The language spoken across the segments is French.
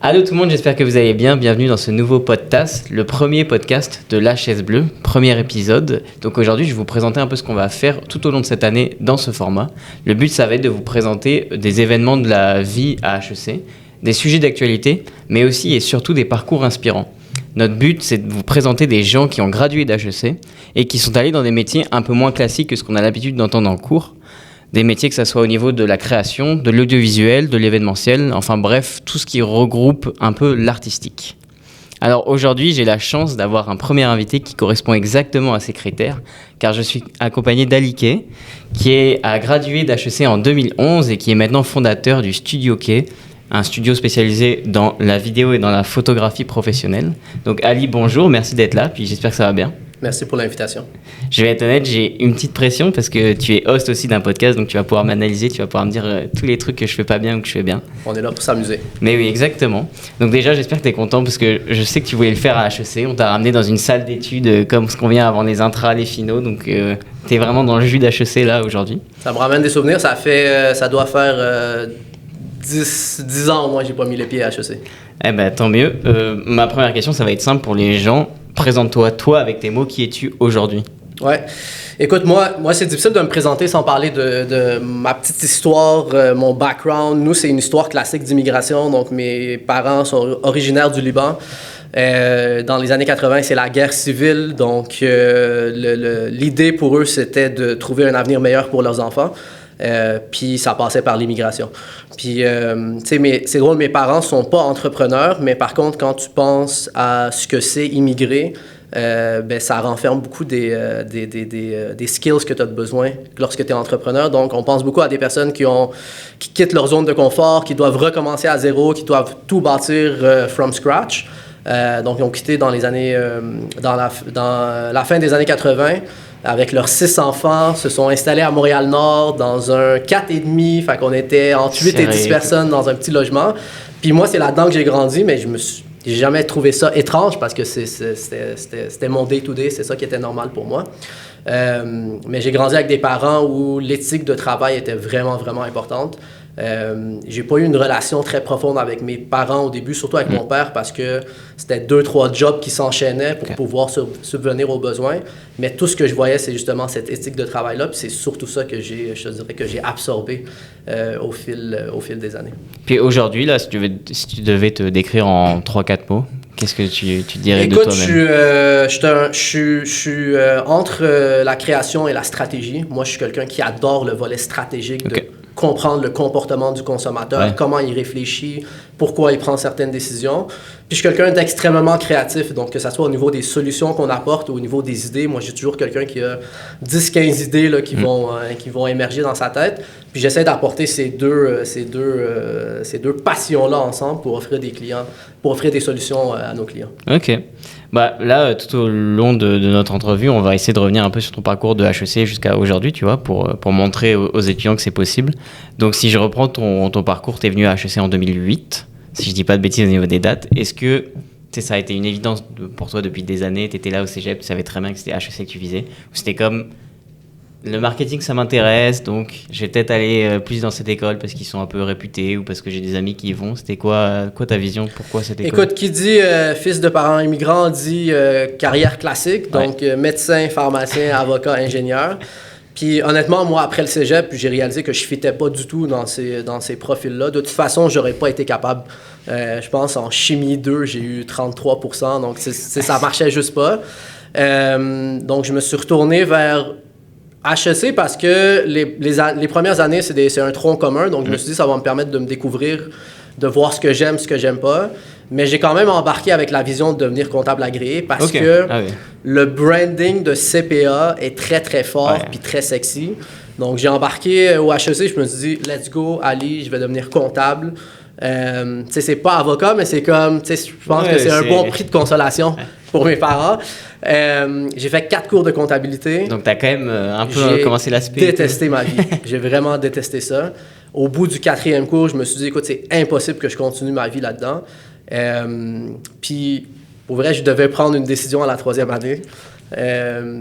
Allô tout le monde, j'espère que vous allez bien. Bienvenue dans ce nouveau podcast, le premier podcast de La Chaise Bleue, premier épisode. Donc aujourd'hui, je vais vous présenter un peu ce qu'on va faire tout au long de cette année dans ce format. Le but, ça va être de vous présenter des événements de la vie à HEC, des sujets d'actualité, mais aussi et surtout des parcours inspirants. Notre but, c'est de vous présenter des gens qui ont gradué d'HEC et qui sont allés dans des métiers un peu moins classiques que ce qu'on a l'habitude d'entendre en cours. Des métiers que ce soit au niveau de la création, de l'audiovisuel, de l'événementiel, enfin bref, tout ce qui regroupe un peu l'artistique. Alors aujourd'hui, j'ai la chance d'avoir un premier invité qui correspond exactement à ces critères, car je suis accompagné d'Aliké, qui a gradué d'HEC en 2011 et qui est maintenant fondateur du Studio Quai, un studio spécialisé dans la vidéo et dans la photographie professionnelle. Donc Ali, bonjour, merci d'être là, puis j'espère que ça va bien. Merci pour l'invitation. Je vais être honnête, j'ai une petite pression parce que tu es host aussi d'un podcast, donc tu vas pouvoir m'analyser, tu vas pouvoir me dire tous les trucs que je fais pas bien ou que je fais bien. On est là pour s'amuser. Mais oui, exactement. Donc déjà, j'espère que tu es content parce que je sais que tu voulais le faire à HEC. On t'a ramené dans une salle d'études comme ce qu'on vient avant les intras, les finaux. Donc tu es vraiment dans le jus d'HEC là aujourd'hui. Ça me ramène des souvenirs. Ça doit faire 10 ans au moins que j'ai pas mis les pieds à HEC. Eh ben tant mieux. Ma première question, ça va être simple pour les gens. Présente-toi, toi, avec tes mots, qui es-tu aujourd'hui? Ouais. Écoute, moi c'est difficile de me présenter sans parler de ma petite histoire, mon background. Nous, c'est une histoire classique d'immigration. Donc, mes parents sont originaires du Liban. Dans les années 80, c'est la guerre civile. Donc, l'idée pour eux, c'était de trouver un avenir meilleur pour leurs enfants. Puis ça passait par l'immigration. Puis, tu sais, c'est drôle, mes parents sont pas entrepreneurs, mais par contre, quand tu penses à ce que c'est immigrer, ça renferme beaucoup des skills que tu as besoin lorsque tu es entrepreneur. Donc, on pense beaucoup à des personnes qui quittent leur zone de confort, qui doivent recommencer à zéro, qui doivent tout bâtir from scratch. Donc, ils ont quitté dans les années, dans la fin des années 80. Avec leurs 6 enfants, se sont installés à Montréal-Nord dans un 4,5. Fait qu'on était entre 8 et 10 personnes dans un petit logement. Puis moi, c'est là-dedans que j'ai grandi, mais j'ai jamais trouvé ça étrange parce que c'était mon day-to-day, c'est ça qui était normal pour moi. Mais j'ai grandi avec des parents où l'éthique de travail était vraiment, vraiment importante. J'ai pas eu une relation très profonde avec mes parents au début, surtout avec mon père, parce que c'était 2-3 jobs qui s'enchaînaient pour pouvoir subvenir aux besoins. Mais tout ce que je voyais, c'est justement cette éthique de travail-là, puis c'est surtout ça que je te dirais que j'ai absorbé au fil des années. Puis aujourd'hui, là, si tu devais te décrire en 3-4 mots, qu'est-ce que tu dirais de toi-même? Je suis entre la création et la stratégie. Moi, je suis quelqu'un qui adore le volet stratégique de comprendre le comportement du consommateur, comment il réfléchit, pourquoi il prend certaines décisions. Puis je suis quelqu'un d'extrêmement créatif, donc que ce soit au niveau des solutions qu'on apporte ou au niveau des idées. Moi, j'ai toujours quelqu'un qui a 10-15 idées là, qui vont émerger dans sa tête. Puis j'essaie d'apporter ces deux passions-là ensemble pour offrir des solutions à nos clients. OK. Bah, là, tout au long de notre entrevue, on va essayer de revenir un peu sur ton parcours de HEC jusqu'à aujourd'hui, tu vois, pour montrer aux étudiants que c'est possible. Donc, si je reprends ton parcours, tu es venu à HEC en 2008, si je dis pas de bêtises au niveau des dates. Est-ce que ça a été une évidence pour toi depuis des années? Tu étais là au cégep, tu savais très bien que c'était HEC que tu visais? Ou c'était comme, le marketing, ça m'intéresse, donc je vais peut-être aller plus dans cette école parce qu'ils sont un peu réputés ou parce que j'ai des amis qui y vont. C'était quoi ta vision? Pourquoi cette école? Écoute, qui dit fils de parents immigrants dit carrière classique, donc médecin, pharmacien, avocat, ingénieur. Puis honnêtement, moi, après le cégep, j'ai réalisé que je ne fitais pas du tout dans ces profils-là. De toute façon, je n'aurais pas été capable. Je pense en chimie 2, j'ai eu 33%, donc ça ne marchait juste pas. Donc, je me suis retourné vers HEC parce que les premières années, c'est un tronc commun. Donc, je me suis dit, ça va me permettre de me découvrir, de voir ce que j'aime, ce que j'aime pas. Mais j'ai quand même embarqué avec la vision de devenir comptable agréé parce que le branding de CPA est très, très fort puis très sexy. Donc, j'ai embarqué au HEC. Je me suis dit, let's go, Ali, je vais devenir comptable. Tu sais, c'est pas avocat, mais c'est comme, tu sais, je pense que c'est un bon prix de consolation pour mes parents. J'ai fait 4 cours de comptabilité. Donc, tu as quand même un peu commencé l'aspect. J'ai détesté ma vie. J'ai vraiment détesté ça. Au bout du 4e cours, je me suis dit, écoute, c'est impossible que je continue ma vie là-dedans. Puis, pour vrai, je devais prendre une décision à la 3e année.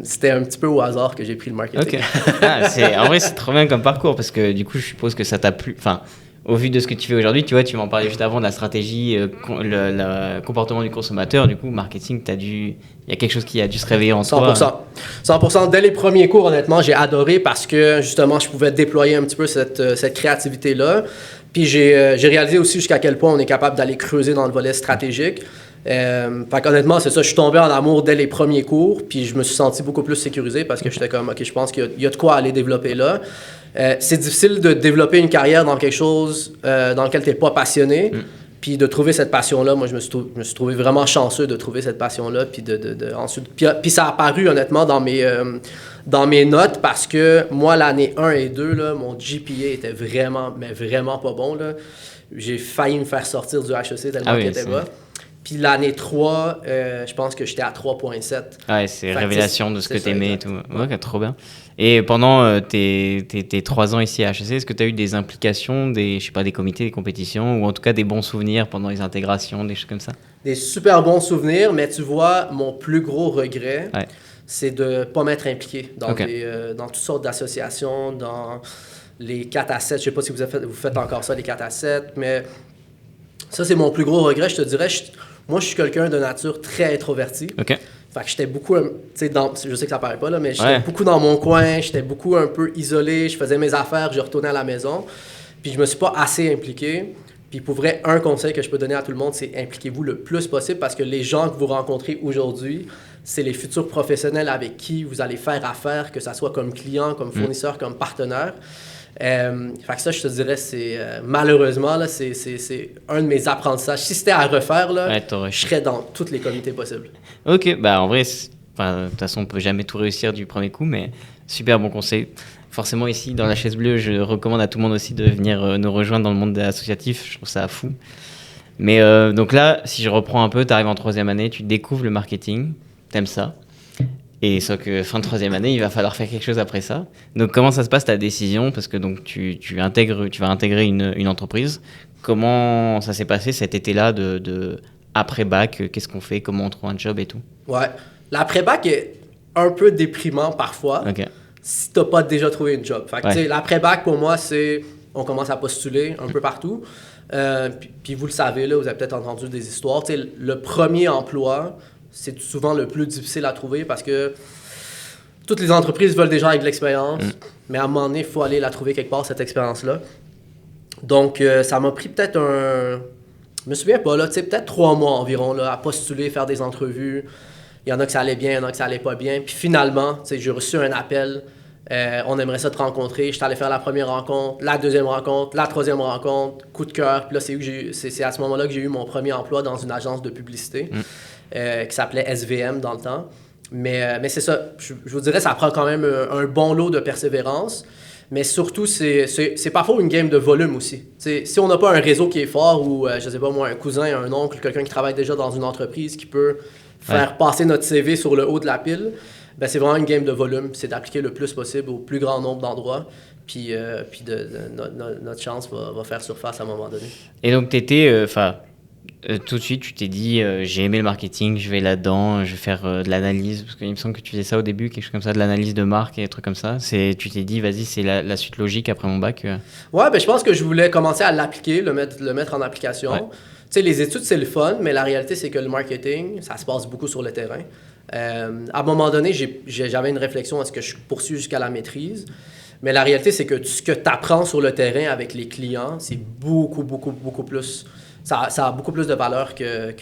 C'était un petit peu au hasard que j'ai pris le marketing. En vrai, c'est trop bien comme parcours parce que du coup, je suppose que ça t'a plu. Enfin, au vu de ce que tu fais aujourd'hui, tu vois, tu m'en parlais juste avant de la stratégie, le comportement du consommateur, du coup, marketing, il y a quelque chose qui a dû se réveiller en 100%. toi. 100%. Dès les premiers cours, honnêtement, j'ai adoré parce que, justement, je pouvais déployer un petit peu cette créativité-là. Puis j'ai réalisé aussi jusqu'à quel point on est capable d'aller creuser dans le volet stratégique. Fait qu'honnêtement, c'est ça, je suis tombé en amour dès les premiers cours, puis je me suis senti beaucoup plus sécurisé parce que j'étais comme, OK, je pense qu'il y a de quoi aller développer là. C'est difficile de développer une carrière dans quelque chose dans lequel tu n'es pas passionné, puis de trouver cette passion-là. Moi, je me suis trouvé vraiment chanceux de trouver cette passion-là, puis ensuite, puis ça a apparu honnêtement dans mes notes parce que moi, l'année 1 et 2, là, mon GPA était vraiment, mais vraiment pas bon, là. J'ai failli me faire sortir du HEC tellement qu'il était bas. Puis l'année 3, je pense que j'étais à 3.7. Ouais, c'est révélation de ce que tu aimais et tout. Ouais, trop bien. Et pendant tes 3 ans ici à HEC, est-ce que tu as eu des implications, je sais pas, des comités, des compétitions, ou en tout cas des bons souvenirs pendant les intégrations, des choses comme ça? Des super bons souvenirs, mais tu vois, mon plus gros regret, c'est de ne pas m'être impliqué dans toutes sortes d'associations, dans les 4 à 7. Je sais pas si vous faites encore ça, les 4 à 7, mais ça, c'est mon plus gros regret. Je te dirais, moi, je suis quelqu'un de nature très introverti. OK. Fait que j'étais beaucoup, tu sais, je sais que ça paraît pas, là, mais j'étais beaucoup dans mon coin, j'étais beaucoup un peu isolé, je faisais mes affaires, je retournais à la maison, puis je me suis pas assez impliqué. Puis pour vrai, un conseil que je peux donner à tout le monde, c'est impliquez-vous le plus possible parce que les gens que vous rencontrez aujourd'hui, c'est les futurs professionnels avec qui vous allez faire affaire, que ça soit comme client, comme fournisseur, comme partenaire. Fait que ça, je te dirais, c'est malheureusement, là, c'est un de mes apprentissages. Si c'était à refaire, là, je serais dans tous les comités possibles. Ok, bah en vrai, de toute façon, on peut jamais tout réussir du premier coup, mais super bon conseil. Forcément, ici, dans la chaise bleue, je recommande à tout le monde aussi de venir nous rejoindre dans le monde associatif. Je trouve ça fou. Mais donc là, si je reprends un peu, tu arrives en 3e année, tu découvres le marketing, t'aimes ça. Et sauf que fin de 3e année, il va falloir faire quelque chose après ça. Donc comment ça se passe ta décision? Parce que donc tu vas intégrer une entreprise. Comment ça s'est passé cet été-là de après bac? Qu'est-ce qu'on fait? Comment on trouve un job et tout? Ouais, l'après-bac est un peu déprimant parfois. Ok. Si t'as pas déjà trouvé une job. Fait que, tu sais, l'après-bac, pour moi, c'est... On commence à postuler un peu partout. Puis vous le savez, là, vous avez peut-être entendu des histoires. Tu sais, le premier emploi, c'est souvent le plus difficile à trouver parce que toutes les entreprises veulent des gens avec de l'expérience. Mais à un moment donné, il faut aller la trouver quelque part, cette expérience-là. Donc, ça m'a pris peut-être Je me souviens pas, là, tu sais, peut-être 3 mois environ, là, à postuler, faire des entrevues. Il y en a que ça allait bien, il y en a que ça allait pas bien. Puis finalement, tu sais, j'ai reçu un appel. On aimerait ça te rencontrer. J'étais allé faire la première rencontre, la deuxième rencontre, la troisième rencontre, coup de cœur. Puis là, c'est à ce moment-là que j'ai eu mon premier emploi dans une agence de publicité qui s'appelait SVM dans le temps. Mais c'est ça, je vous dirais, ça prend quand même un bon lot de persévérance. Mais surtout, c'est parfois une game de volume aussi. T'sais, si on n'a pas un réseau qui est fort ou, je sais pas moi, un cousin, un oncle, quelqu'un qui travaille déjà dans une entreprise qui peut faire passer notre CV sur le haut de la pile, ben c'est vraiment une game de volume. C'est d'appliquer le plus possible au plus grand nombre d'endroits. Puis notre chance va faire surface à un moment donné. Et donc, t'étais... tout de suite, tu t'es dit, j'ai aimé le marketing, je vais là-dedans, je vais faire de l'analyse, parce qu'il me semble que tu faisais ça au début, quelque chose comme ça, de l'analyse de marque et des trucs comme ça. Tu t'es dit, vas-y, c'est la suite logique après mon bac. Ouais, ben je pense que je voulais commencer à l'appliquer, le mettre en application. Ouais. Tu sais, les études, c'est le fun, mais la réalité, c'est que le marketing, ça se passe beaucoup sur le terrain. À un moment donné, j'avais une réflexion, est-ce que je poursuis jusqu'à la maîtrise? Mais la réalité, c'est que ce que tu apprends sur le terrain avec les clients, c'est beaucoup, beaucoup, beaucoup plus... Ça a beaucoup plus de valeur que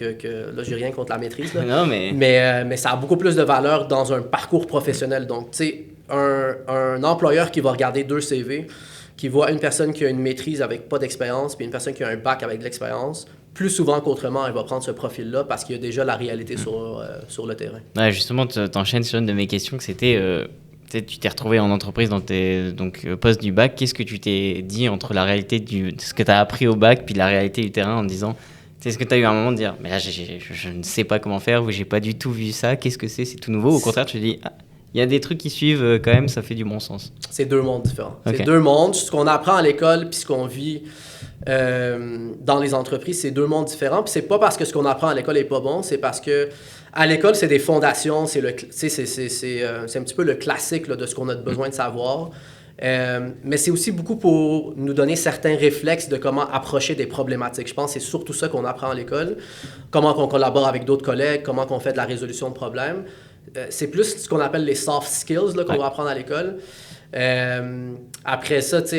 là, j'ai rien contre la maîtrise. Là. Non, mais ça a beaucoup plus de valeur dans un parcours professionnel. Donc, tu sais, un employeur qui va regarder 2 CV, qui voit une personne qui a une maîtrise avec pas d'expérience, puis une personne qui a un bac avec de l'expérience, plus souvent qu'autrement, elle va prendre ce profil-là parce qu'il y a déjà la réalité sur le terrain. Ouais, justement, t'enchaînes sur une de mes questions, que c'était... tu t'es retrouvé en entreprise dans tes postes du bac. Qu'est-ce que tu t'es dit entre la réalité de ce que tu as appris au bac puis la réalité du terrain en te disant, est-ce que tu as eu un moment de dire, mais là, je ne sais pas comment faire ou j'ai pas du tout vu ça, qu'est-ce que c'est tout nouveau? Au contraire, tu te dis, il y a des trucs qui suivent quand même, ça fait du bon sens. C'est 2 mondes différents. Okay. C'est 2 mondes. Ce qu'on apprend à l'école puis ce qu'on vit dans les entreprises, c'est 2 mondes différents. Puis c'est pas parce que ce qu'on apprend à l'école est pas bon, c'est parce que à l'école, c'est des fondations, c'est un petit peu le classique là, de ce qu'on a besoin de savoir. Mais c'est aussi beaucoup pour nous donner certains réflexes de comment approcher des problématiques. Je pense que c'est surtout ça qu'on apprend à l'école. Comment on collabore avec d'autres collègues, comment on fait de la résolution de problèmes. C'est plus ce qu'on appelle les soft skills là, qu'on va apprendre à l'école. Après ça, tu sais,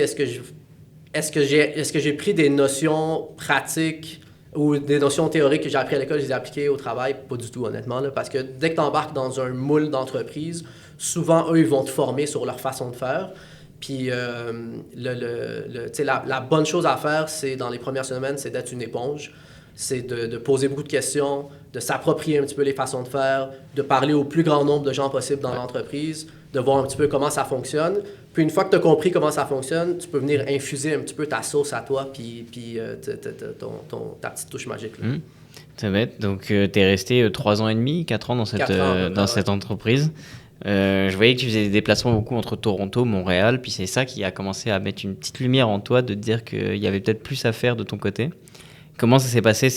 est-ce que j'ai pris des notions pratiques ou des notions théoriques que j'ai apprises à l'école, je les ai appliquées au travail? Pas du tout, honnêtement. Là, parce que dès que tu embarques dans un moule d'entreprise, souvent, eux, ils vont te former sur leur façon de faire. Puis la bonne chose à faire, c'est dans les premières semaines, c'est d'être une éponge. C'est de poser beaucoup de questions, de s'approprier un petit peu les façons de faire, de parler au plus grand nombre de gens possible dans l'entreprise, de voir un petit peu comment ça fonctionne. Puis une fois que tu as compris comment ça fonctionne, tu peux venir infuser un petit peu ta sauce à toi, puis ta petite touche magique. Là. C'est bête. Donc, tu es resté 3 ans et demi, 4 ans dans cette entreprise. Je voyais que tu faisais des déplacements beaucoup entre Toronto, Montréal, puis c'est ça qui a commencé à mettre une petite lumière en toi, de te dire qu'il y avait peut-être plus à faire de ton côté. Comment ça s'est passé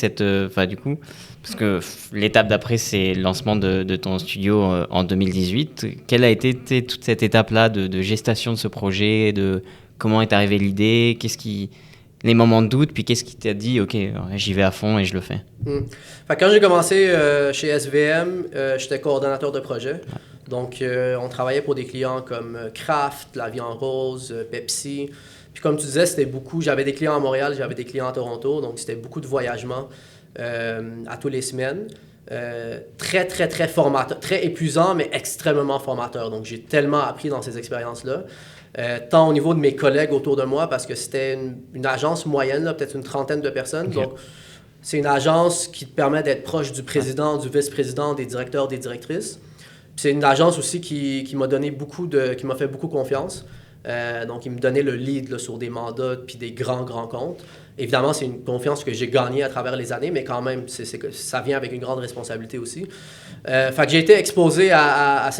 du coup, parce que l'étape d'après, c'est le lancement de ton studio en 2018. Quelle a été toute cette étape-là de gestation de ce projet, de comment est arrivée l'idée, les moments de doute, puis qu'est-ce qui t'a dit, OK, j'y vais à fond et je le fais? Fait que quand j'ai commencé chez SVM, j'étais coordonnateur de projet. Ouais. Donc, on travaillait pour des clients comme Kraft, La Vie en Rose, Pepsi. Puis comme tu disais, c'était beaucoup. J'avais des clients à Montréal, j'avais des clients à Toronto. Donc, c'était beaucoup de voyagements à tous les semaines. Très, très, très formateur. Très épuisant, mais extrêmement formateur. Donc, j'ai tellement appris dans ces expériences-là. Tant au niveau de mes collègues autour de moi, parce que c'était une agence moyenne, là, peut-être une trentaine de personnes. Okay. Donc, c'est une agence qui te permet d'être proche du président, du vice-président, des directeurs, des directrices. Puis c'est une agence aussi qui m'a donné qui m'a fait beaucoup confiance. Donc, il me donnait le lead là, sur des mandats puis des grands comptes. Évidemment, c'est une confiance que j'ai gagnée à travers les années, mais quand même, ça vient avec une grande responsabilité aussi. Fait que j'ai été exposé à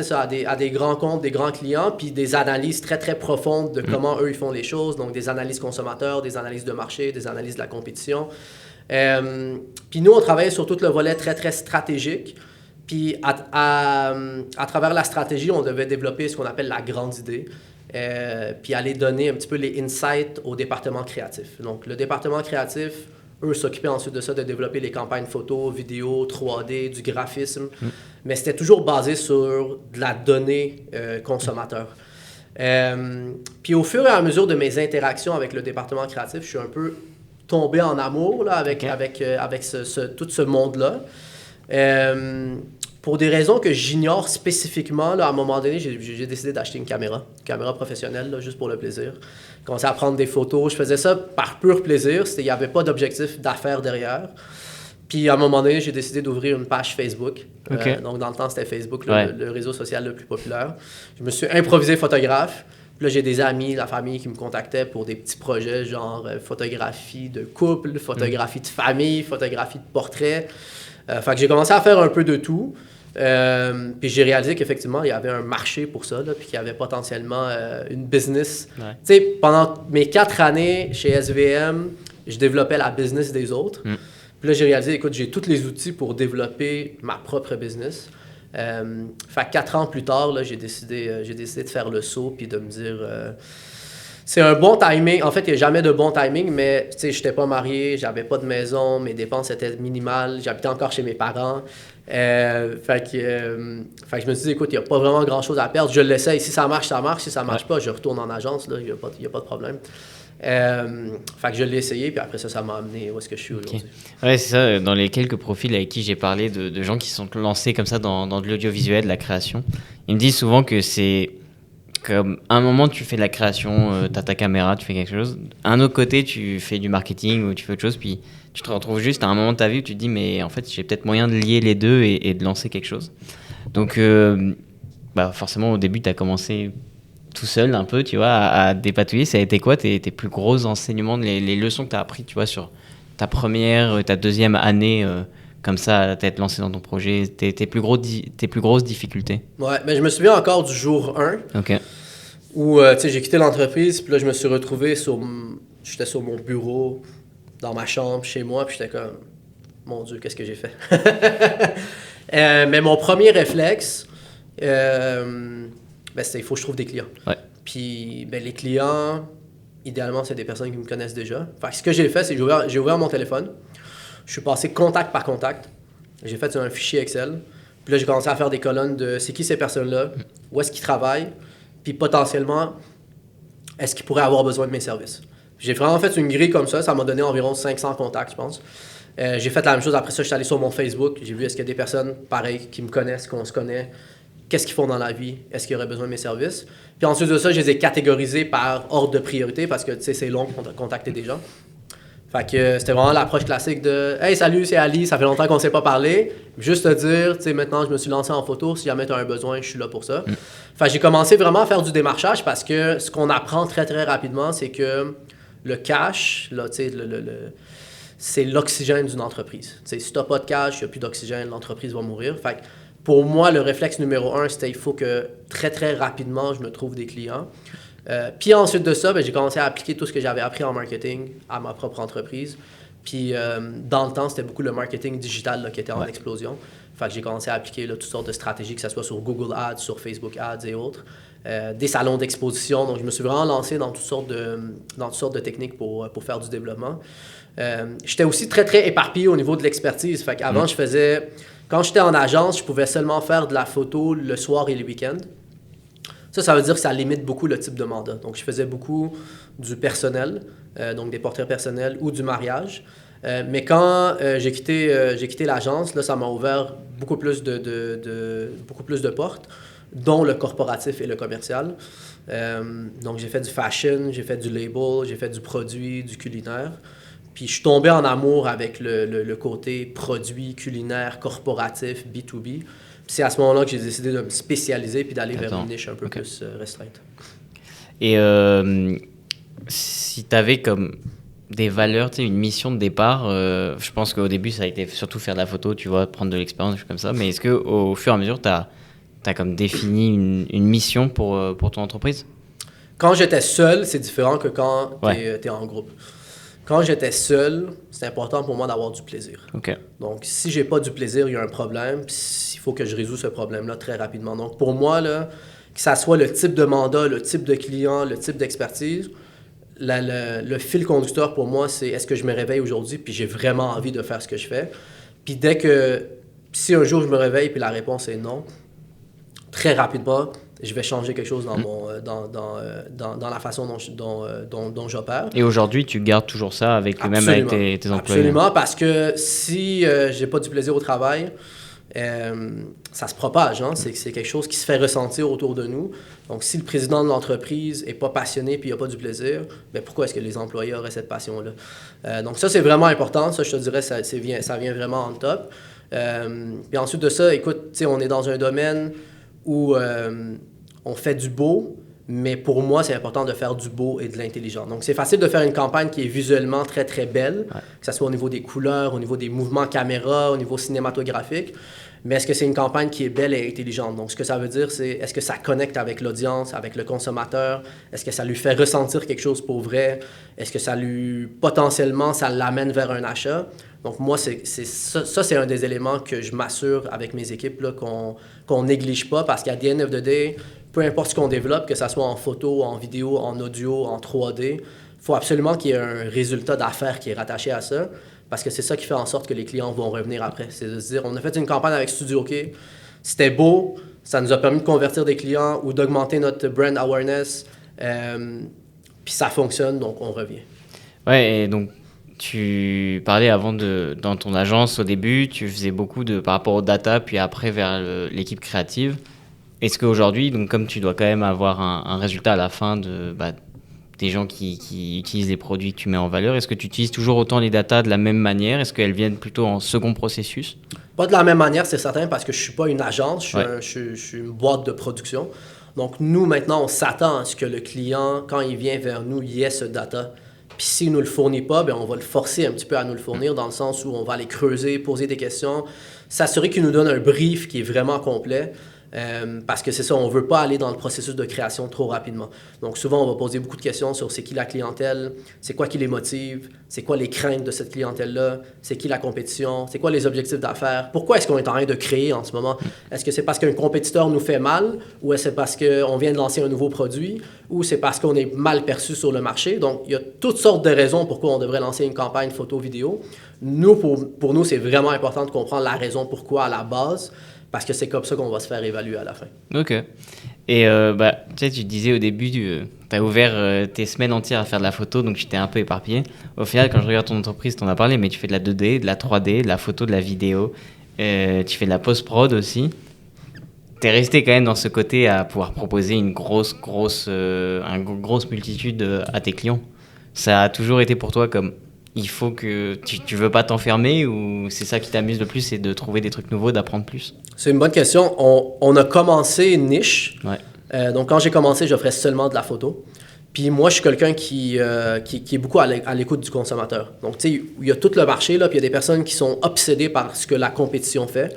des grands comptes, des grands clients, puis des analyses très, très profondes de comment eux, ils font les choses. Donc, des analyses consommateurs, des analyses de marché, des analyses de la compétition. Puis nous, on travaillait sur tout le volet très, très stratégique. Puis à travers la stratégie, on devait développer ce qu'on appelle la grande idée. Puis aller donner un petit peu les insights au département créatif. Donc, le département créatif, eux, s'occupaient ensuite de ça, de développer les campagnes photos, vidéos, 3D, du graphisme. Mais c'était toujours basé sur de la donnée consommateur. Puis au fur et à mesure de mes interactions avec le département créatif, je suis un peu tombé en amour là, avec tout ce monde-là. Pour des raisons que j'ignore spécifiquement, là, à un moment donné, j'ai décidé d'acheter une caméra professionnelle, là, juste pour le plaisir. J'ai commencé à prendre des photos. Je faisais ça par pur plaisir. Il n'y avait pas d'objectif d'affaires derrière. Puis à un moment donné, j'ai décidé d'ouvrir une page Facebook. Okay. Donc dans le temps, c'était Facebook, le réseau social le plus populaire. Je me suis improvisé photographe. Puis là, j'ai des amis, la famille qui me contactaient pour des petits projets, genre photographie de couple, photographie de famille, photographie de portrait. Fait que j'ai commencé à faire un peu de tout. Puis j'ai réalisé qu'effectivement, il y avait un marché pour ça, là, puis qu'il y avait potentiellement une business. Tu sais, pendant mes 4 années chez SVM, je développais la business des autres. Puis là, j'ai réalisé, écoute, j'ai tous les outils pour développer ma propre business. Fait que 4 ans plus tard, là, j'ai décidé de faire le saut, puis de me dire... c'est un bon timing. En fait, il n'y a jamais de bon timing, mais tu sais, je n'étais pas marié, j'avais pas de maison, mes dépenses étaient minimales, j'habitais encore chez mes parents. Fait que je me suis dit, écoute, il n'y a pas vraiment grand-chose à perdre. Je l'essaye. Si ça marche, ça marche. Si ça ne marche pas, je retourne en agence. Il n'y a pas de problème. Fait que je l'ai essayé, puis après ça m'a amené où est-ce que je suis aujourd'hui. Ouais, c'est ça. Dans les quelques profils avec qui j'ai parlé de gens qui sont lancés comme ça dans de l'audiovisuel, de la création, ils me disent souvent que c'est comme à un moment tu fais de la création, tu as ta caméra, tu fais quelque chose. À un autre côté, tu fais du marketing ou tu fais autre chose, puis tu te retrouves juste à un moment de ta vie où tu te dis mais en fait j'ai peut-être moyen de lier les deux et de lancer quelque chose. Donc forcément au début tu as commencé tout seul un peu, tu vois, à dépatouiller. Ça a été quoi tes plus gros enseignements, les leçons que tu as appris, tu vois, sur ta première, ta deuxième année comme ça, à t'être lancé dans ton projet, tes plus grosses difficultés? Ouais, mais je me souviens encore du jour 1. OK. Où j'ai quitté l'entreprise, puis là je me suis retrouvé j'étais sur mon bureau, dans ma chambre, chez moi, puis j'étais comme, mon Dieu, qu'est-ce que j'ai fait? Mais mon premier réflexe, c'était il faut que je trouve des clients. Ouais. Puis ben, les clients, idéalement, c'est des personnes qui me connaissent déjà. Fait que ce que j'ai fait, c'est que j'ai ouvert mon téléphone. Je suis passé contact par contact. J'ai fait un fichier Excel. Puis là, j'ai commencé à faire des colonnes de c'est qui ces personnes-là, où est-ce qu'ils travaillent, puis potentiellement, est-ce qu'ils pourraient avoir besoin de mes services. J'ai vraiment fait une grille comme ça m'a donné environ 500 contacts, je pense. J'ai fait la même chose, après ça, je suis allé sur mon Facebook, j'ai vu est-ce qu'il y a des personnes pareilles qui me connaissent, qu'on se connaît, qu'est-ce qu'ils font dans la vie, est-ce qu'ils auraient besoin de mes services. Puis ensuite de ça, je les ai catégorisés par ordre de priorité parce que, tu sais, c'est long de contacter des gens. Fait que c'était vraiment l'approche classique de « Hey, salut, c'est Ali, ça fait longtemps qu'on ne s'est pas parlé. » Juste te dire, tu sais, maintenant, je me suis lancé en photo. Si jamais tu as un besoin, je suis là pour ça. Fait que j'ai commencé vraiment à faire du démarchage parce que ce qu'on apprend très, très rapidement, c'est que le cash, là, tu sais, c'est l'oxygène d'une entreprise. Tu sais, si tu n'as pas de cash, il n'y a plus d'oxygène, l'entreprise va mourir. Fait que pour moi, le réflexe numéro 1, c'était il faut que très, très rapidement, je me trouve des clients. Puis ensuite de ça, ben, j'ai commencé à appliquer tout ce que j'avais appris en marketing à ma propre entreprise. Puis dans le temps, c'était beaucoup le marketing digital là, qui était en explosion. Fait que j'ai commencé à appliquer là, toutes sortes de stratégies, que ce soit sur Google Ads, sur Facebook Ads et autres. Des salons d'exposition. Donc, je me suis vraiment lancé dans toutes sortes de techniques pour faire du développement. J'étais aussi très, très éparpillé au niveau de l'expertise. Fait qu'avant, quand j'étais en agence, je pouvais seulement faire de la photo le soir et les week-ends. Ça veut dire que ça limite beaucoup le type de mandat. Donc, je faisais beaucoup du personnel, donc des portraits personnels ou du mariage. Mais quand j'ai quitté l'agence, là, ça m'a ouvert beaucoup plus de portes, dont le corporatif et le commercial. Donc, j'ai fait du fashion, j'ai fait du label, j'ai fait du produit, du culinaire. Puis, je suis tombé en amour avec le côté produit, culinaire, corporatif, B2B. C'est à ce moment-là que j'ai décidé de me spécialiser puis d'aller vers une niche un peu plus restreinte. Et si tu avais comme des valeurs, tu sais, une mission de départ, je pense qu'au début, ça a été surtout faire de la photo, tu vois, prendre de l'expérience, des choses comme ça. Mais est-ce qu'au fur et à mesure, tu as comme défini une mission pour ton entreprise? Quand j'étais seul, c'est différent que quand tu es en groupe. Quand j'étais seul, c'est important pour moi d'avoir du plaisir. Okay. Donc, si j'ai pas du plaisir, il y a un problème. Il faut que je résous ce problème-là très rapidement. Donc, pour moi, là, que ça soit le type de mandat, le type de client, le type d'expertise, le fil conducteur pour moi, c'est est-ce que je me réveille aujourd'hui puis j'ai vraiment envie de faire ce que je fais. Puis si un jour je me réveille puis la réponse est non, très rapidement, je vais changer quelque chose dans la façon dont j'opère. Et aujourd'hui, tu gardes toujours ça même avec tes employés? Absolument, parce que si j'ai pas du plaisir au travail, ça se propage. Hein? C'est quelque chose qui se fait ressentir autour de nous. Donc, si le président de l'entreprise n'est pas passionné et il n'a pas du plaisir, bien, pourquoi est-ce que les employés auraient cette passion-là? Donc, ça, c'est vraiment important. Ça, je te dirais, ça vient vraiment en top. Puis ensuite de ça, écoute, on est dans un domaine où on fait du beau, mais pour moi, c'est important de faire du beau et de l'intelligent. Donc, c'est facile de faire une campagne qui est visuellement très, très belle, que ce soit au niveau des couleurs, au niveau des mouvements caméra, au niveau cinématographique. Mais est-ce que c'est une campagne qui est belle et intelligente? Donc, ce que ça veut dire, c'est est-ce que ça connecte avec l'audience, avec le consommateur? Est-ce que ça lui fait ressentir quelque chose pour vrai? Est-ce que potentiellement, ça l'amène vers un achat? Donc, moi, c'est un des éléments que je m'assure avec mes équipes là, qu'on néglige pas parce qu'à the end of the day, peu importe ce qu'on développe, que ce soit en photo, en vidéo, en audio, en 3D, il faut absolument qu'il y ait un résultat d'affaires qui est rattaché à ça parce que c'est ça qui fait en sorte que les clients vont revenir après. C'est de se dire, on a fait une campagne avec Studio OK, c'était beau, ça nous a permis de convertir des clients ou d'augmenter notre brand awareness, puis ça fonctionne, donc on revient. Ouais, et donc tu parlais avant dans ton agence au début, tu faisais beaucoup par rapport aux data, puis après vers l'équipe créative. Est-ce qu'aujourd'hui, donc comme tu dois quand même avoir un résultat à la fin des gens qui utilisent les produits que tu mets en valeur, est-ce que tu utilises toujours autant les data de la même manière? Est-ce qu'elles viennent plutôt en second processus? Pas de la même manière, c'est certain, parce que je ne suis pas une agence, je suis une boîte de production. Donc nous, maintenant, on s'attend à ce que le client, quand il vient vers nous, il ait ce data. Puis s'il ne nous le fournit pas, bien, on va le forcer un petit peu à nous le fournir dans le sens où on va aller creuser, poser des questions, s'assurer qu'il nous donne un brief qui est vraiment complet. Parce que c'est ça, on ne veut pas aller dans le processus de création trop rapidement. Donc souvent, on va poser beaucoup de questions sur c'est qui la clientèle, c'est quoi qui les motive, c'est quoi les craintes de cette clientèle-là, c'est qui la compétition, c'est quoi les objectifs d'affaires, pourquoi est-ce qu'on est en train de créer en ce moment? Est-ce que c'est parce qu'un compétiteur nous fait mal ou est-ce que c'est parce qu'on vient de lancer un nouveau produit ou c'est parce qu'on est mal perçu sur le marché? Donc, il y a toutes sortes de raisons pourquoi on devrait lancer une campagne photo-vidéo. Nous, pour nous, c'est vraiment important de comprendre la raison pourquoi à la base. Parce que c'est comme ça qu'on va se faire évaluer à la fin. Ok. Et tu sais, tu disais au début, tu as ouvert tes semaines entières à faire de la photo, donc tu t'es un peu éparpillé. Au final, quand je regarde ton entreprise, tu en as parlé, mais tu fais de la 2D, de la 3D, de la photo, de la vidéo. Tu fais de la post-prod aussi. Tu es resté quand même dans ce côté à pouvoir proposer une grosse multitude à tes clients. Ça a toujours été pour toi comme... Il faut que tu veux pas t'enfermer ou c'est ça qui t'amuse le plus, c'est de trouver des trucs nouveaux, d'apprendre plus? C'est une bonne question. On a commencé niche. Ouais. Donc, quand j'ai commencé, j'offrais seulement de la photo. Puis moi, je suis quelqu'un qui est beaucoup à l'écoute du consommateur. Donc, tu sais, il y a tout le marché, là, puis il y a des personnes qui sont obsédées par ce que la compétition fait.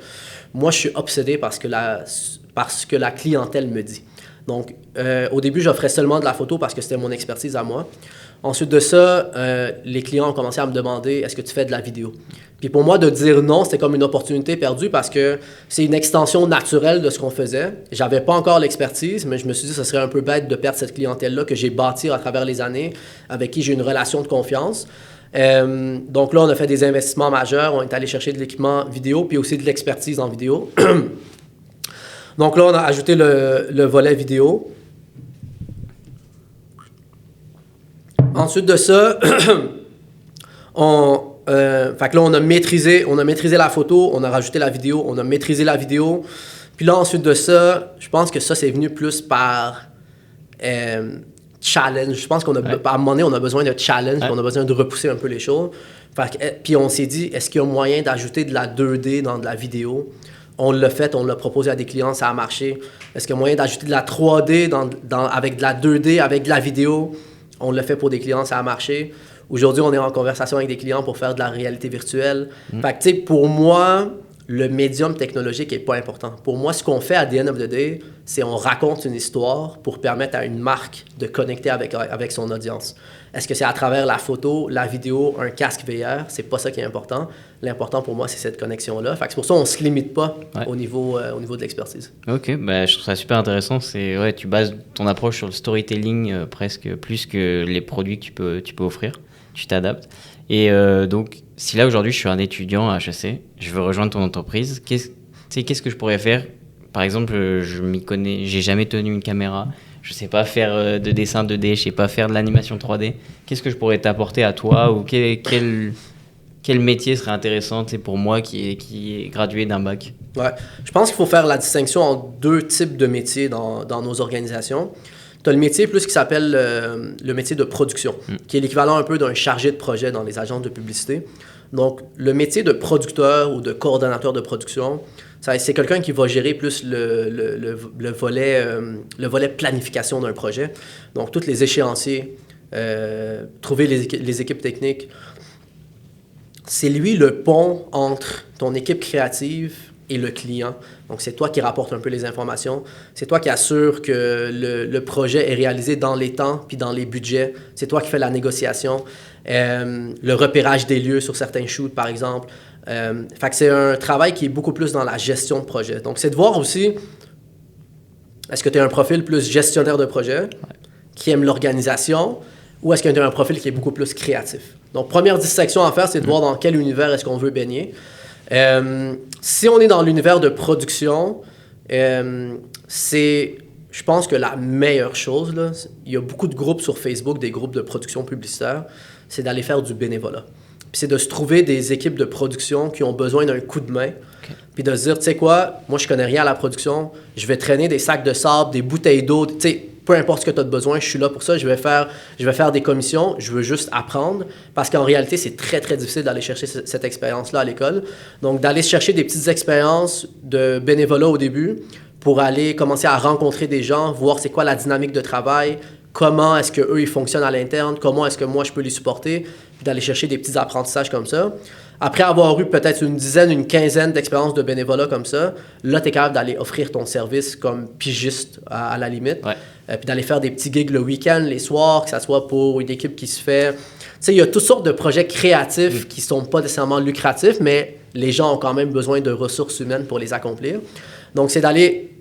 Moi, je suis obsédé par ce que la clientèle me dit. Donc, au début, j'offrais seulement de la photo parce que c'était mon expertise à moi. Ensuite de ça, les clients ont commencé à me demander « Est-ce que tu fais de la vidéo? » Puis pour moi, de dire non, c'était comme une opportunité perdue parce que c'est une extension naturelle de ce qu'on faisait. J'avais pas encore l'expertise, mais je me suis dit que ce serait un peu bête de perdre cette clientèle-là que j'ai bâtie à travers les années, avec qui j'ai une relation de confiance. Donc là, on a fait des investissements majeurs. On est allé chercher de l'équipement vidéo, puis aussi de l'expertise en vidéo. Donc là, on a ajouté le volet vidéo. Ensuite de ça, fait que là, on a maîtrisé la photo, on a rajouté la vidéo, on a maîtrisé la vidéo. Puis là, ensuite de ça, je pense que ça, c'est venu plus par challenge. Je pense qu'à un moment donné, on a besoin de challenge, on a besoin de repousser un peu les choses. Puis on s'est dit, est-ce qu'il y a moyen d'ajouter de la 2D dans de la vidéo? On l'a fait, on l'a proposé à des clients, ça a marché. Est-ce qu'il y a moyen d'ajouter de la 3D avec de la 2D, avec de la vidéo? On l'a fait pour des clients, ça a marché. Aujourd'hui, on est en conversation avec des clients pour faire de la réalité virtuelle. Fait que, tu sais, pour moi, le médium technologique n'est pas important. Pour moi, ce qu'on fait à the end of the day, c'est on raconte une histoire pour permettre à une marque de connecter avec son audience. Est-ce que c'est à travers la photo, la vidéo, un casque VR? C'est pas ça qui est important. L'important pour moi, c'est cette connexion-là. Fait que c'est pour ça qu'on ne se limite pas au niveau de l'expertise. Ok, je trouve ça super intéressant. Tu bases ton approche sur le storytelling presque plus que les produits que tu peux offrir. Tu t'adaptes. Et donc, si là aujourd'hui je suis un étudiant à HEC, je veux rejoindre ton entreprise, qu'est-ce que je pourrais faire? Par exemple, je m'y connais, j'ai jamais tenu une caméra, je sais pas faire de dessin 2D, je sais pas faire de l'animation 3D. Qu'est-ce que je pourrais t'apporter à toi ou quel métier serait intéressant pour moi qui est gradué d'un bac? Ouais, je pense qu'il faut faire la distinction entre deux types de métiers dans nos organisations. Tu as le métier plus qui s'appelle le métier de production, qui est l'équivalent un peu d'un chargé de projet dans les agences de publicité. Donc, le métier de producteur ou de coordonnateur de production, c'est quelqu'un qui va gérer plus le volet planification d'un projet. Donc, tous les échéanciers, trouver les équipes techniques. C'est lui le pont entre ton équipe créative et le client. Donc, c'est toi qui rapporte un peu les informations. C'est toi qui assure que le projet est réalisé dans les temps puis dans les budgets. C'est toi qui fais la négociation. Le repérage des lieux sur certains shoots, par exemple. Fait que c'est un travail qui est beaucoup plus dans la gestion de projet. Donc, c'est de voir aussi, est-ce que tu as un profil plus gestionnaire de projet, qui aime l'organisation, ou est-ce que tu as un profil qui est beaucoup plus créatif? Donc, première distinction à faire, c'est de voir dans quel univers est-ce qu'on veut baigner. Si on est dans l'univers de production, c'est, je pense que la meilleure chose, là, il y a beaucoup de groupes sur Facebook, des groupes de production publicitaire, c'est d'aller faire du bénévolat. Puis c'est de se trouver des équipes de production qui ont besoin d'un coup de main, puis de se dire, tu sais quoi, moi je connais rien à la production, je vais traîner des sacs de sable, des bouteilles d'eau, tu sais, peu importe ce que tu as de besoin, je suis là pour ça, je vais faire des commissions, je veux juste apprendre, parce qu'en réalité, c'est très, très difficile d'aller chercher cette expérience-là à l'école. Donc, d'aller chercher des petites expériences de bénévolat au début pour aller commencer à rencontrer des gens, voir c'est quoi la dynamique de travail, comment est-ce qu'eux, ils fonctionnent à l'interne, comment est-ce que moi, je peux les supporter, puis d'aller chercher des petits apprentissages comme ça. Après avoir eu peut-être une dizaine, une quinzaine d'expériences de bénévolat comme ça, là, tu es capable d'aller offrir ton service comme pigiste à la limite. Ouais. Puis d'aller faire des petits gigs le week-end, les soirs, que ça soit pour une équipe qui se fait. Tu sais, il y a toutes sortes de projets créatifs qui sont pas nécessairement lucratifs, mais les gens ont quand même besoin de ressources humaines pour les accomplir. Donc, c'est d'aller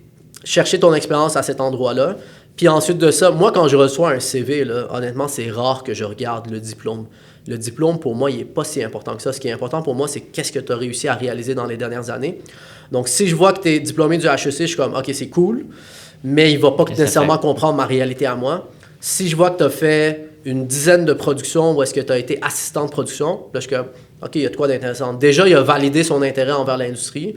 chercher ton expérience à cet endroit-là. Puis ensuite de ça, moi, quand je reçois un CV, là, honnêtement, c'est rare que je regarde le diplôme. Le diplôme, pour moi, il n'est pas si important que ça. Ce qui est important pour moi, c'est qu'est-ce que tu as réussi à réaliser dans les dernières années. Donc, si je vois que tu es diplômé du HEC, je suis comme, OK, c'est cool, mais il ne va pas nécessairement comprendre ma réalité à moi. Si je vois que tu as fait une dizaine de productions ou est-ce que tu as été assistant de production, là, je suis comme, OK, il y a de quoi d'intéressant. Déjà, il a validé son intérêt envers l'industrie.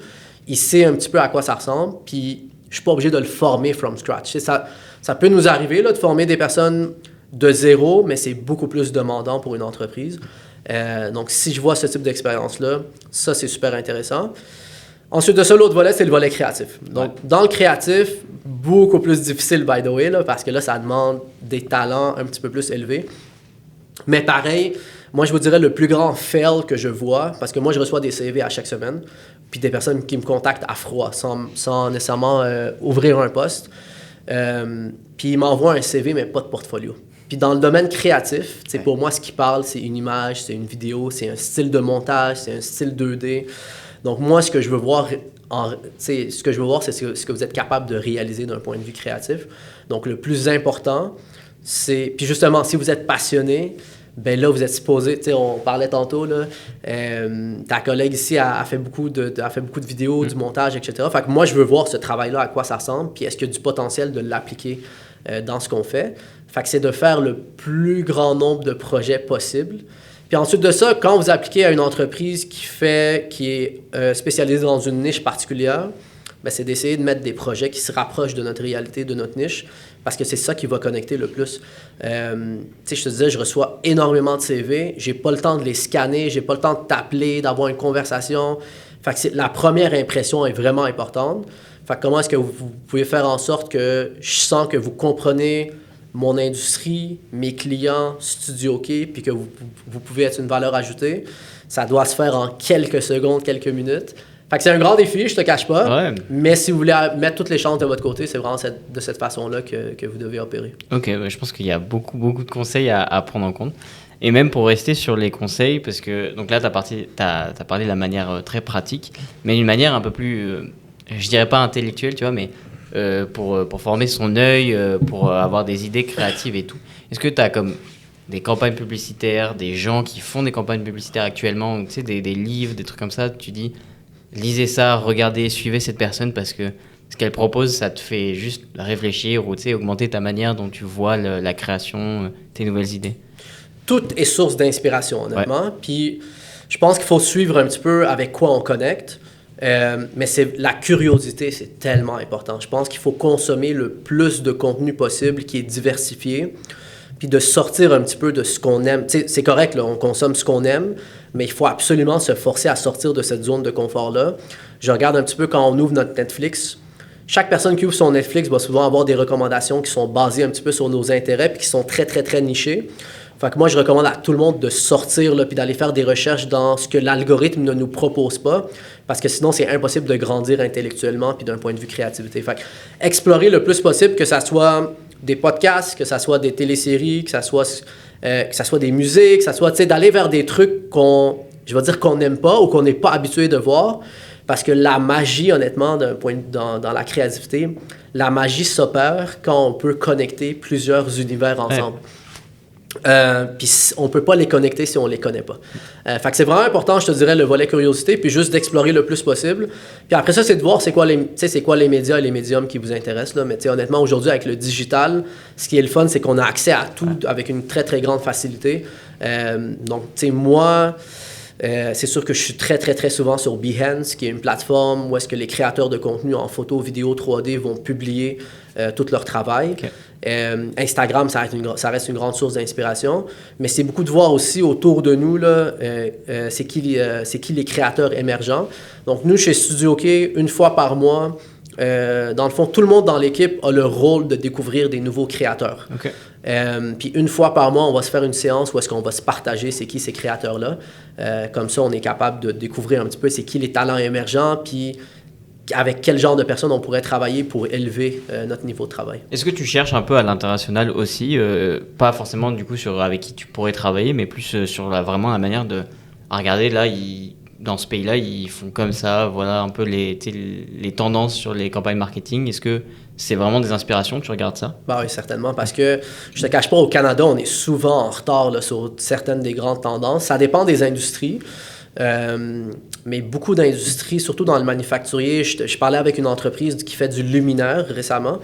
Il sait un petit peu à quoi ça ressemble, puis je ne suis pas obligé de le former from scratch. Ça peut nous arriver là, de former des personnes de zéro, mais c'est beaucoup plus demandant pour une entreprise. Donc, si je vois ce type d'expérience-là, ça, c'est super intéressant. Ensuite de ça, l'autre volet, c'est le volet créatif. Donc, dans le créatif, beaucoup plus difficile, by the way, là, parce que là, ça demande des talents un petit peu plus élevés. Mais pareil, moi, je vous dirais le plus grand fail que je vois, parce que moi, je reçois des CV à chaque semaine, puis des personnes qui me contactent à froid, sans nécessairement ouvrir un poste. Puis ils m'envoient un CV, mais pas de portfolio. Puis dans le domaine créatif, pour moi, ce qui parle, c'est une image, c'est une vidéo, c'est un style de montage, c'est un style 2D. Donc moi, ce que je veux voir, c'est ce que vous êtes capable de réaliser d'un point de vue créatif. Donc le plus important, c'est... Puis justement, si vous êtes passionné, ben là, vous êtes supposé... On parlait tantôt, là, ta collègue ici a fait beaucoup de vidéos, du montage, etc. Fait que moi, je veux voir ce travail-là, à quoi ça ressemble, puis est-ce qu'il y a du potentiel de l'appliquer dans ce qu'on fait. Fait que c'est de faire le plus grand nombre de projets possible. Puis ensuite de ça, quand vous appliquez à une entreprise qui est spécialisée dans une niche particulière, ben c'est d'essayer de mettre des projets qui se rapprochent de notre réalité, de notre niche, parce que c'est ça qui va connecter le plus. Je te disais, je reçois énormément de CV, j'ai pas le temps de les scanner, j'ai pas le temps de t'appeler, d'avoir une conversation. Fait que la première impression est vraiment importante. Fait que comment est-ce que vous pouvez faire en sorte que je sens que vous comprenez mon industrie, mes clients, Studio OK, puis que vous pouvez être une valeur ajoutée. Ça doit se faire en quelques secondes, quelques minutes. Fait que c'est un grand défi, je te cache pas. Ouais. Mais si vous voulez mettre toutes les chances de votre côté, c'est vraiment de cette façon-là que vous devez opérer. OK, je pense qu'il y a beaucoup de conseils à prendre en compte. Et même pour rester sur les conseils, parce que donc là, tu as parlé de la manière très pratique, mais d'une manière un peu plus, je dirais pas intellectuelle, tu vois, mais pour former son œil, pour avoir des idées créatives et tout. Est-ce que tu as comme des campagnes publicitaires, des gens qui font des campagnes publicitaires actuellement, tu sais, des livres, des trucs comme ça, tu dis, lisez ça, regardez, suivez cette personne parce que ce qu'elle propose, ça te fait juste réfléchir ou, tu sais, augmenter ta manière dont tu vois la création, tes nouvelles idées. Tout est source d'inspiration, honnêtement. Ouais. Puis je pense qu'il faut suivre un petit peu avec quoi on connecte. Mais la curiosité, c'est tellement important. Je pense qu'il faut consommer le plus de contenu possible qui est diversifié, puis de sortir un petit peu de ce qu'on aime. T'sais, c'est correct, là, on consomme ce qu'on aime, mais il faut absolument se forcer à sortir de cette zone de confort-là. Je regarde un petit peu quand on ouvre notre Netflix. Chaque personne qui ouvre son Netflix va souvent avoir des recommandations qui sont basées un petit peu sur nos intérêts puis qui sont très, très, très nichées. Fait que moi, je recommande à tout le monde de sortir là, puis d'aller faire des recherches dans ce que l'algorithme ne nous propose pas, parce que sinon, c'est impossible de grandir intellectuellement puis d'un point de vue créativité. Fait que explorer le plus possible, que ça soit des podcasts, que ça soit des téléséries, que ça soit des musiques, que ça soit, tu sais, d'aller vers des trucs qu'on n'aime pas ou qu'on n'est pas habitué de voir, parce que la magie, honnêtement, dans la créativité, la magie s'opère quand on peut connecter plusieurs univers ensemble. Ouais. Puis on peut pas les connecter si on les connaît pas. Fait que c'est vraiment important, je te dirais, le volet curiosité, puis juste d'explorer le plus possible. Puis après ça, c'est de voir c'est quoi les médias et les médiums qui vous intéressent, là. Mais honnêtement, aujourd'hui, avec le digital, ce qui est le fun, c'est qu'on a accès à tout avec une très, très grande facilité. Donc, tu sais, moi... c'est sûr que je suis très, très, très souvent sur Behance, qui est une plateforme où est-ce que les créateurs de contenu en photo, vidéo, 3D vont publier tout leur travail. Okay. Instagram, ça reste une grande source d'inspiration, mais c'est beaucoup de voir aussi autour de nous, là, c'est qui les créateurs émergents. Donc nous, chez Studio OK, une fois par mois, dans le fond, tout le monde dans l'équipe a le rôle de découvrir des nouveaux créateurs. Okay. Puis une fois par mois, on va se faire une séance où est-ce qu'on va se partager c'est qui ces créateurs-là. Comme ça, on est capable de découvrir un petit peu c'est qui les talents émergents, puis avec quel genre de personnes on pourrait travailler pour élever notre niveau de travail. Est-ce que tu cherches un peu à l'international aussi, pas forcément du coup sur avec qui tu pourrais travailler, mais plus sur vraiment la manière de regarder là, dans ce pays-là, ils font comme ça, voilà un peu les tendances sur les campagnes marketing. Est-ce que c'est vraiment des inspirations, tu regardes ça? Oui, certainement, parce que je te cache pas, au Canada, on est souvent en retard là, sur certaines des grandes tendances. Ça dépend des industries. Mais beaucoup d'industries, surtout dans le manufacturier, je parlais avec une entreprise qui fait du luminaire récemment,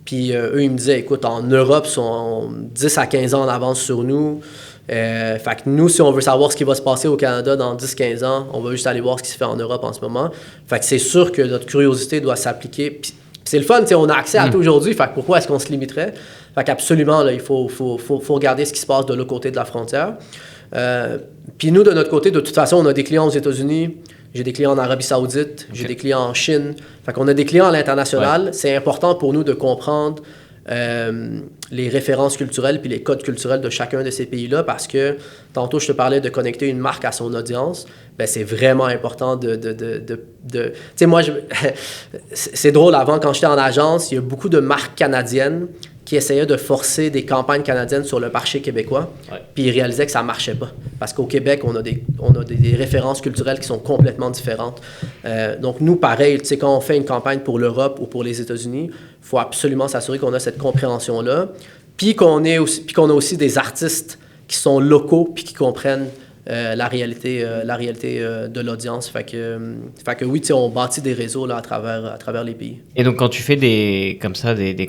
puis eux, ils me disaient, écoute, en Europe, ils sont 10 à 15 ans en avance sur nous. Fait que nous, si on veut savoir ce qui va se passer au Canada dans 10-15 ans, on va juste aller voir ce qui se fait en Europe en ce moment. Fait que c'est sûr que notre curiosité doit s'appliquer. Puis c'est le fun, on a accès à tout aujourd'hui, fait que pourquoi est-ce qu'on se limiterait? Fait qu'absolument, là, il faut regarder ce qui se passe de l'autre côté de la frontière. Puis nous, de notre côté, de toute façon, on a des clients aux États-Unis, j'ai des clients en Arabie Saoudite, j'ai des clients en Chine. Fait qu'on a des clients à l'international. Ouais. C'est important pour nous de comprendre les références culturelles puis les codes culturels de chacun de ces pays-là parce que tantôt, je te parlais de connecter une marque à son audience. Ben, c'est vraiment important tu sais, moi, c'est drôle, avant, quand j'étais en agence, il y a beaucoup de marques canadiennes qui essayaient de forcer des campagnes canadiennes sur le marché québécois, ouais. Puis ils réalisaient que ça ne marchait pas. Parce qu'au Québec, on a des références culturelles qui sont complètement différentes. Donc nous, pareil, tu sais, quand on fait une campagne pour l'Europe ou pour les États-Unis, il faut absolument s'assurer qu'on a cette compréhension-là, puis qu'on a aussi des artistes qui sont locaux puis qui comprennent la réalité de l'audience. Fait que oui, on bâtit des réseaux là, à travers les pays. Et donc, quand tu fais des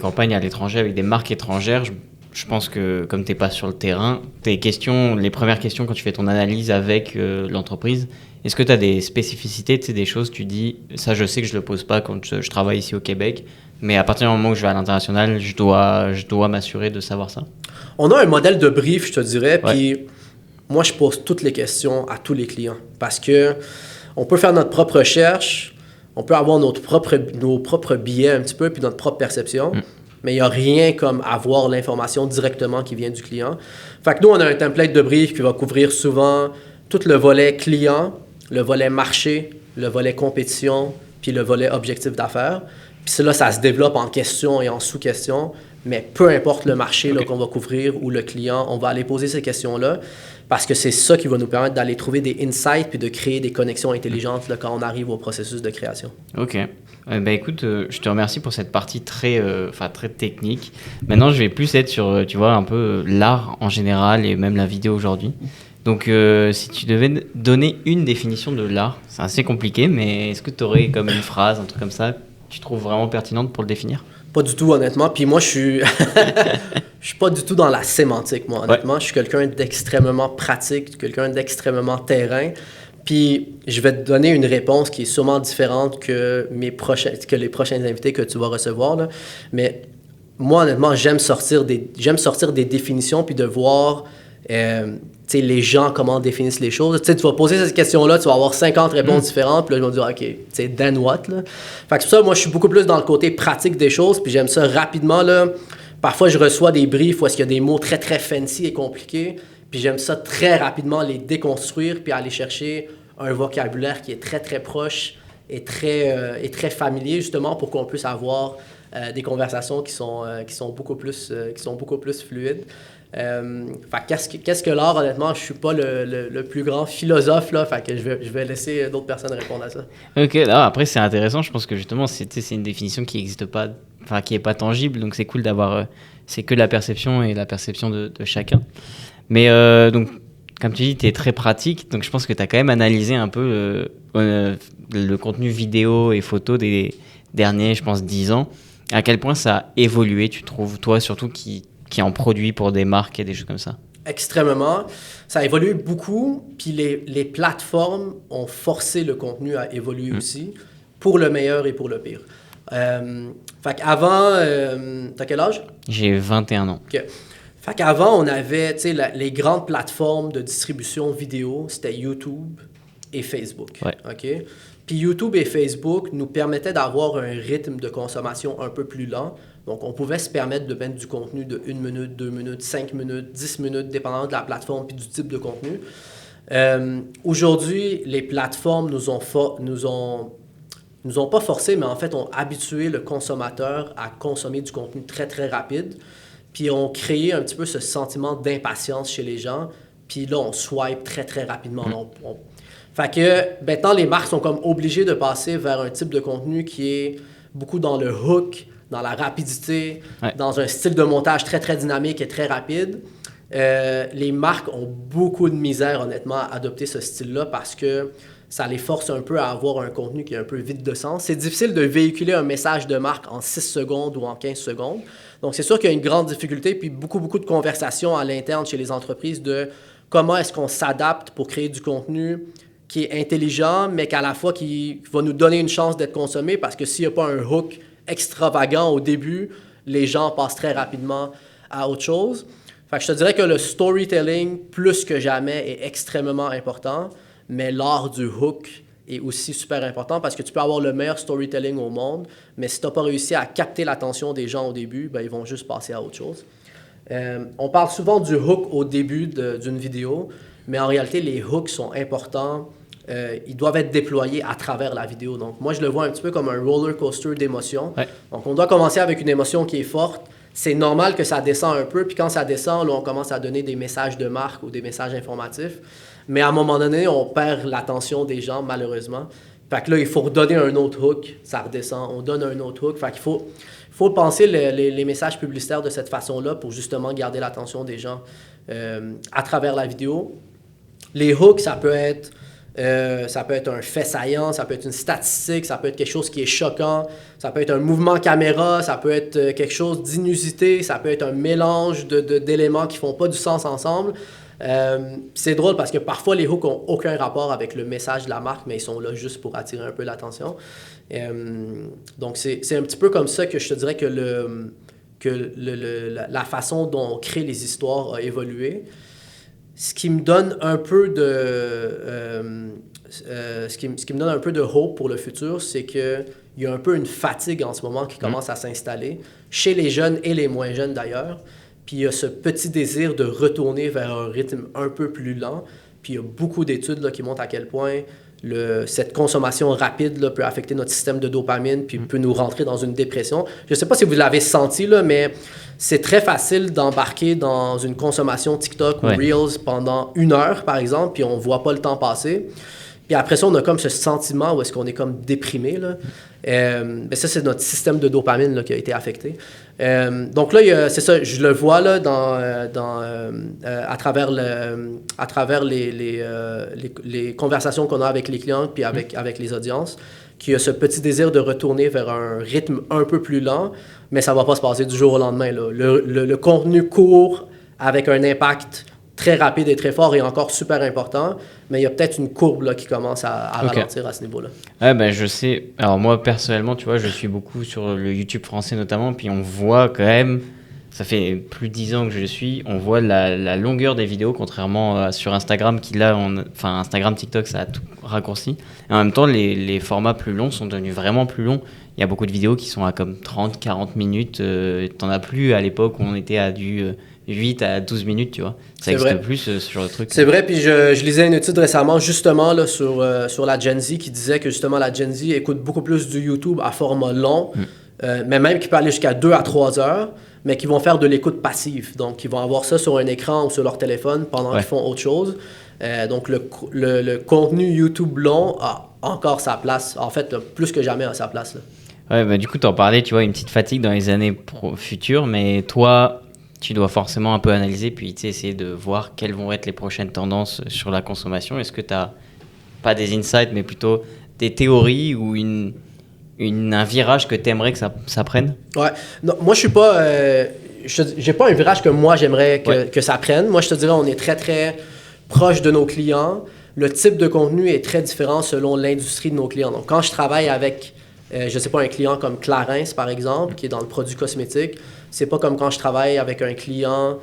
campagnes à l'étranger avec des marques étrangères, je pense que comme tu n'es pas sur le terrain, les premières questions quand tu fais ton analyse avec l'entreprise, est-ce que tu as des spécificités, des choses, tu dis, ça je sais que je ne le pose pas quand je travaille ici au Québec, mais à partir du moment où je vais à l'international, je dois m'assurer de savoir ça? On a un modèle de brief, je te dirais, ouais. Puis moi, je pose toutes les questions à tous les clients parce que on peut faire notre propre recherche, on peut avoir nos propres billets un petit peu, puis notre propre perception, mais il n'y a rien comme avoir l'information directement qui vient du client. Fait que nous, on a un template de brief qui va couvrir souvent tout le volet client, le volet marché, le volet compétition, puis le volet objectif d'affaires. Puis cela, ça se développe en questions et en sous-questions, mais peu importe le marché là, qu'on va couvrir ou le client, on va aller poser ces questions-là parce que c'est ça qui va nous permettre d'aller trouver des insights puis de créer des connexions intelligentes là, quand on arrive au processus de création. OK. Écoute, je te remercie pour cette partie très technique. Maintenant, je vais plus être sur, tu vois, un peu l'art en général et même la vidéo aujourd'hui. Donc, si tu devais donner une définition de l'art, c'est assez compliqué, mais est-ce que tu aurais comme une phrase, un truc comme ça, que tu trouves vraiment pertinente pour le définir? Pas du tout, honnêtement. Puis moi, je suis pas du tout dans la sémantique, moi, honnêtement. Ouais. Je suis quelqu'un d'extrêmement pratique, quelqu'un d'extrêmement terrain. Puis je vais te donner une réponse qui est sûrement différente que les prochains invités que tu vas recevoir, là. Mais moi, honnêtement, j'aime sortir des définitions puis de voir les gens, comment définissent les choses. Tu vas poser cette question-là, tu vas avoir 50 réponses différentes, puis là, je vais me dire, OK, then what? Là? Fait que ça, moi, je suis beaucoup plus dans le côté pratique des choses, puis j'aime ça rapidement. Là. Parfois, je reçois des briefs où est-ce qu'il y a des mots très, très fancy et compliqués, puis j'aime ça très rapidement les déconstruire, puis aller chercher un vocabulaire qui est très, très proche et très familier, justement, pour qu'on puisse avoir des conversations qui sont beaucoup plus fluides. Qu'est-ce que l'art, honnêtement, je suis pas le plus grand philosophe, là, fait que je vais laisser d'autres personnes répondre à ça. Ok, là, après c'est intéressant, je pense que justement c'est une définition qui n'existe pas, enfin qui est pas tangible, donc c'est cool d'avoir, c'est que la perception et la perception de chacun. Mais donc, comme tu dis, tu es très pratique, donc je pense que tu as quand même analysé un peu le contenu vidéo et photo des derniers, je pense, 10 ans. À quel point ça a évolué, tu trouves, toi, surtout qui en produit pour des marques et des choses comme ça? Extrêmement. Ça a évolué beaucoup, puis les plateformes ont forcé le contenu à évoluer aussi, pour le meilleur et pour le pire. Fait qu'avant, t'as quel âge? J'ai 21 ans. OK. Fait qu'avant, on avait, les grandes plateformes de distribution vidéo, c'était YouTube, et Facebook. Ouais. OK? Puis YouTube et Facebook nous permettaient d'avoir un rythme de consommation un peu plus lent. Donc, on pouvait se permettre de mettre du contenu de 1 minute, 2 minutes, 5 minutes, 10 minutes, dépendant de la plateforme et du type de contenu. Aujourd'hui, les plateformes nous ont pas forcé, mais en fait, ont habitué le consommateur à consommer du contenu très, très rapide. Puis, ont créé un petit peu ce sentiment d'impatience chez les gens. Puis là, on swipe très, très rapidement. Fait que maintenant, les marques sont comme obligées de passer vers un type de contenu qui est beaucoup dans le hook, dans la rapidité, dans un style de montage très, très dynamique et très rapide. Les marques ont beaucoup de misère, honnêtement, à adopter ce style-là parce que ça les force un peu à avoir un contenu qui est un peu vide de sens. C'est difficile de véhiculer un message de marque en 6 secondes ou en 15 secondes. Donc, c'est sûr qu'il y a une grande difficulté, puis beaucoup de conversations à l'interne chez les entreprises de comment est-ce qu'on s'adapte pour créer du contenu qui est intelligent, mais qu'à la fois qui va nous donner une chance d'être consommé, parce que s'il n'y a pas un hook extravagant au début, les gens passent très rapidement à autre chose. Fait que je te dirais que le storytelling, plus que jamais, est extrêmement important, mais l'art du hook est aussi super important parce que tu peux avoir le meilleur storytelling au monde, mais si tu n'as pas réussi à capter l'attention des gens au début, ben, ils vont juste passer à autre chose. On parle souvent du hook au début d'une vidéo, mais en réalité, les hooks sont importants. Ils doivent être déployés à travers la vidéo. Donc, moi, je le vois un petit peu comme un roller coaster d'émotions. Ouais. Donc, on doit commencer avec une émotion qui est forte. C'est normal que ça descend un peu. Puis quand ça descend, là, on commence à donner des messages de marque ou des messages informatifs. Mais à un moment donné, on perd l'attention des gens, malheureusement. Fait que là, il faut redonner un autre hook. Ça redescend. On donne un autre hook. Fait qu'il faut penser les messages publicitaires de cette façon-là pour justement garder l'attention des gens à travers la vidéo. Les hooks, ça peut être un fait saillant, ça peut être une statistique, ça peut être quelque chose qui est choquant, ça peut être un mouvement caméra, ça peut être quelque chose d'inusité, ça peut être un mélange d'éléments qui font pas du sens ensemble. C'est drôle parce que parfois les hooks n'ont aucun rapport avec le message de la marque, mais ils sont là juste pour attirer un peu l'attention. Donc c'est un petit peu comme ça que je te dirais que la façon dont on crée les histoires a évolué. Ce qui me donne un peu de hope pour le futur, c'est qu'il y a un peu une fatigue en ce moment qui commence à s'installer, chez les jeunes et les moins jeunes d'ailleurs. Puis il y a ce petit désir de retourner vers un rythme un peu plus lent. Puis il y a beaucoup d'études là, qui montrent à quel point cette consommation rapide là, peut affecter notre système de dopamine puis peut nous rentrer dans une dépression. Je ne sais pas si vous l'avez senti, là, mais c'est très facile d'embarquer dans une consommation TikTok ou Reels pendant 1 heure, par exemple, puis on ne voit pas le temps passer. Puis après ça, on a comme ce sentiment où est-ce qu'on est comme déprimé. Là. Ben ça, c'est notre système de dopamine là, qui a été affecté. Donc là, c'est ça, je le vois là, à travers les conversations qu'on a avec les clients puis avec les audiences, qu'il y a ce petit désir de retourner vers un rythme un peu plus lent, mais ça ne va pas se passer du jour au lendemain. Là. Le contenu court avec un impact très rapide et très fort est encore super important, mais il y a peut-être une courbe là, qui commence à ralentir à ce niveau-là. Ouais, ben, je sais. Alors moi, personnellement, tu vois, je suis beaucoup sur le YouTube français notamment, puis on voit quand même, ça fait plus de 10 ans que je suis, on voit la longueur des vidéos, contrairement sur Instagram, qui là, Instagram, TikTok, ça a tout raccourci. Et en même temps, les formats plus longs sont devenus vraiment plus longs. Il y a beaucoup de vidéos qui sont à comme 30, 40 minutes. T'en as plus à l'époque où on était à du 8 à 12 minutes, tu vois. Ça n'existe plus, ce genre de truc. C'est vrai, puis je lisais une étude récemment, justement, là, sur la Gen Z, qui disait que, justement, la Gen Z écoute beaucoup plus du YouTube à format long, mais même qui peut aller jusqu'à 2 à 3 heures, mais qui vont faire de l'écoute passive. Donc, ils vont avoir ça sur un écran ou sur leur téléphone pendant qu'ils font autre chose. Donc, le contenu YouTube long a encore sa place. En fait, là, plus que jamais, a sa place. Là. Ouais, bah, du coup, tu en parlais, tu vois, une petite fatigue dans les années futures, mais toi, tu dois forcément un peu analyser, puis essayer de voir quelles vont être les prochaines tendances sur la consommation. Est-ce que tu n'as pas des insights, mais plutôt des théories ou un virage que tu aimerais que ça prenne? Ouais, non, moi, je suis pas... j'ai pas un virage que moi, j'aimerais que ça prenne. Moi, je te dirais, on est très, très proche de nos clients. Le type de contenu est très différent selon l'industrie de nos clients. Donc, quand je travaille avec... je ne sais pas, un client comme Clarins, par exemple, qui est dans le produit cosmétique, c'est pas comme quand je travaille avec un client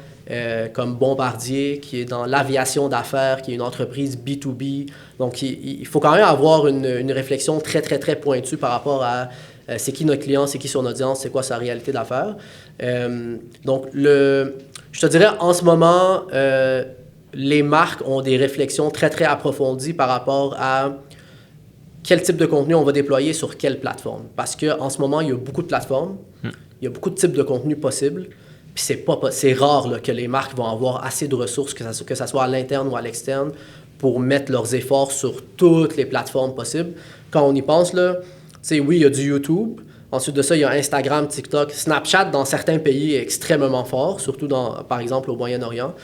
comme Bombardier, qui est dans l'aviation d'affaires, qui est une entreprise B2B. Donc, il faut quand même avoir une réflexion très, très, très pointue par rapport à c'est qui notre client, c'est qui son audience, c'est quoi sa réalité d'affaires. Donc, je te dirais, en ce moment, les marques ont des réflexions très, très approfondies par rapport à quel type de contenu on va déployer sur quelle plateforme. Parce qu'en ce moment, il y a beaucoup de plateformes, il y a beaucoup de types de contenus possibles, puis c'est rare là, que les marques vont avoir assez de ressources, que ça soit à l'interne ou à l'externe, pour mettre leurs efforts sur toutes les plateformes possibles. Quand on y pense, là, oui, il y a du YouTube. Ensuite de ça, il y a Instagram, TikTok. Snapchat, dans certains pays, est extrêmement fort, surtout, par exemple, au Moyen-Orient.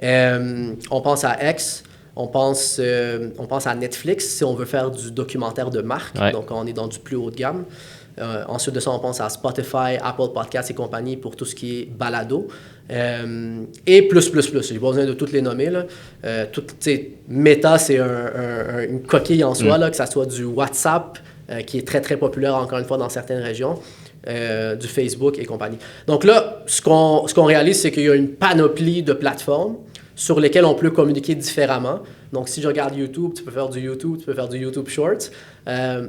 On pense à X, on pense à Netflix, si on veut faire du documentaire de marque. Ouais. Donc, on est dans du plus haut de gamme. Ensuite de ça, on pense à Spotify, Apple Podcasts et compagnie pour tout ce qui est balado. Et plus. J'ai pas besoin de toutes les nommer. Là. Meta, c'est une coquille en soi, là, que ça soit du WhatsApp, qui est très, très populaire, encore une fois, dans certaines régions, du Facebook et compagnie. Donc là, ce qu'on réalise, c'est qu'il y a une panoplie de plateformes sur lesquelles on peut communiquer différemment. Donc, si je regarde YouTube, tu peux faire du YouTube, tu peux faire du YouTube Shorts.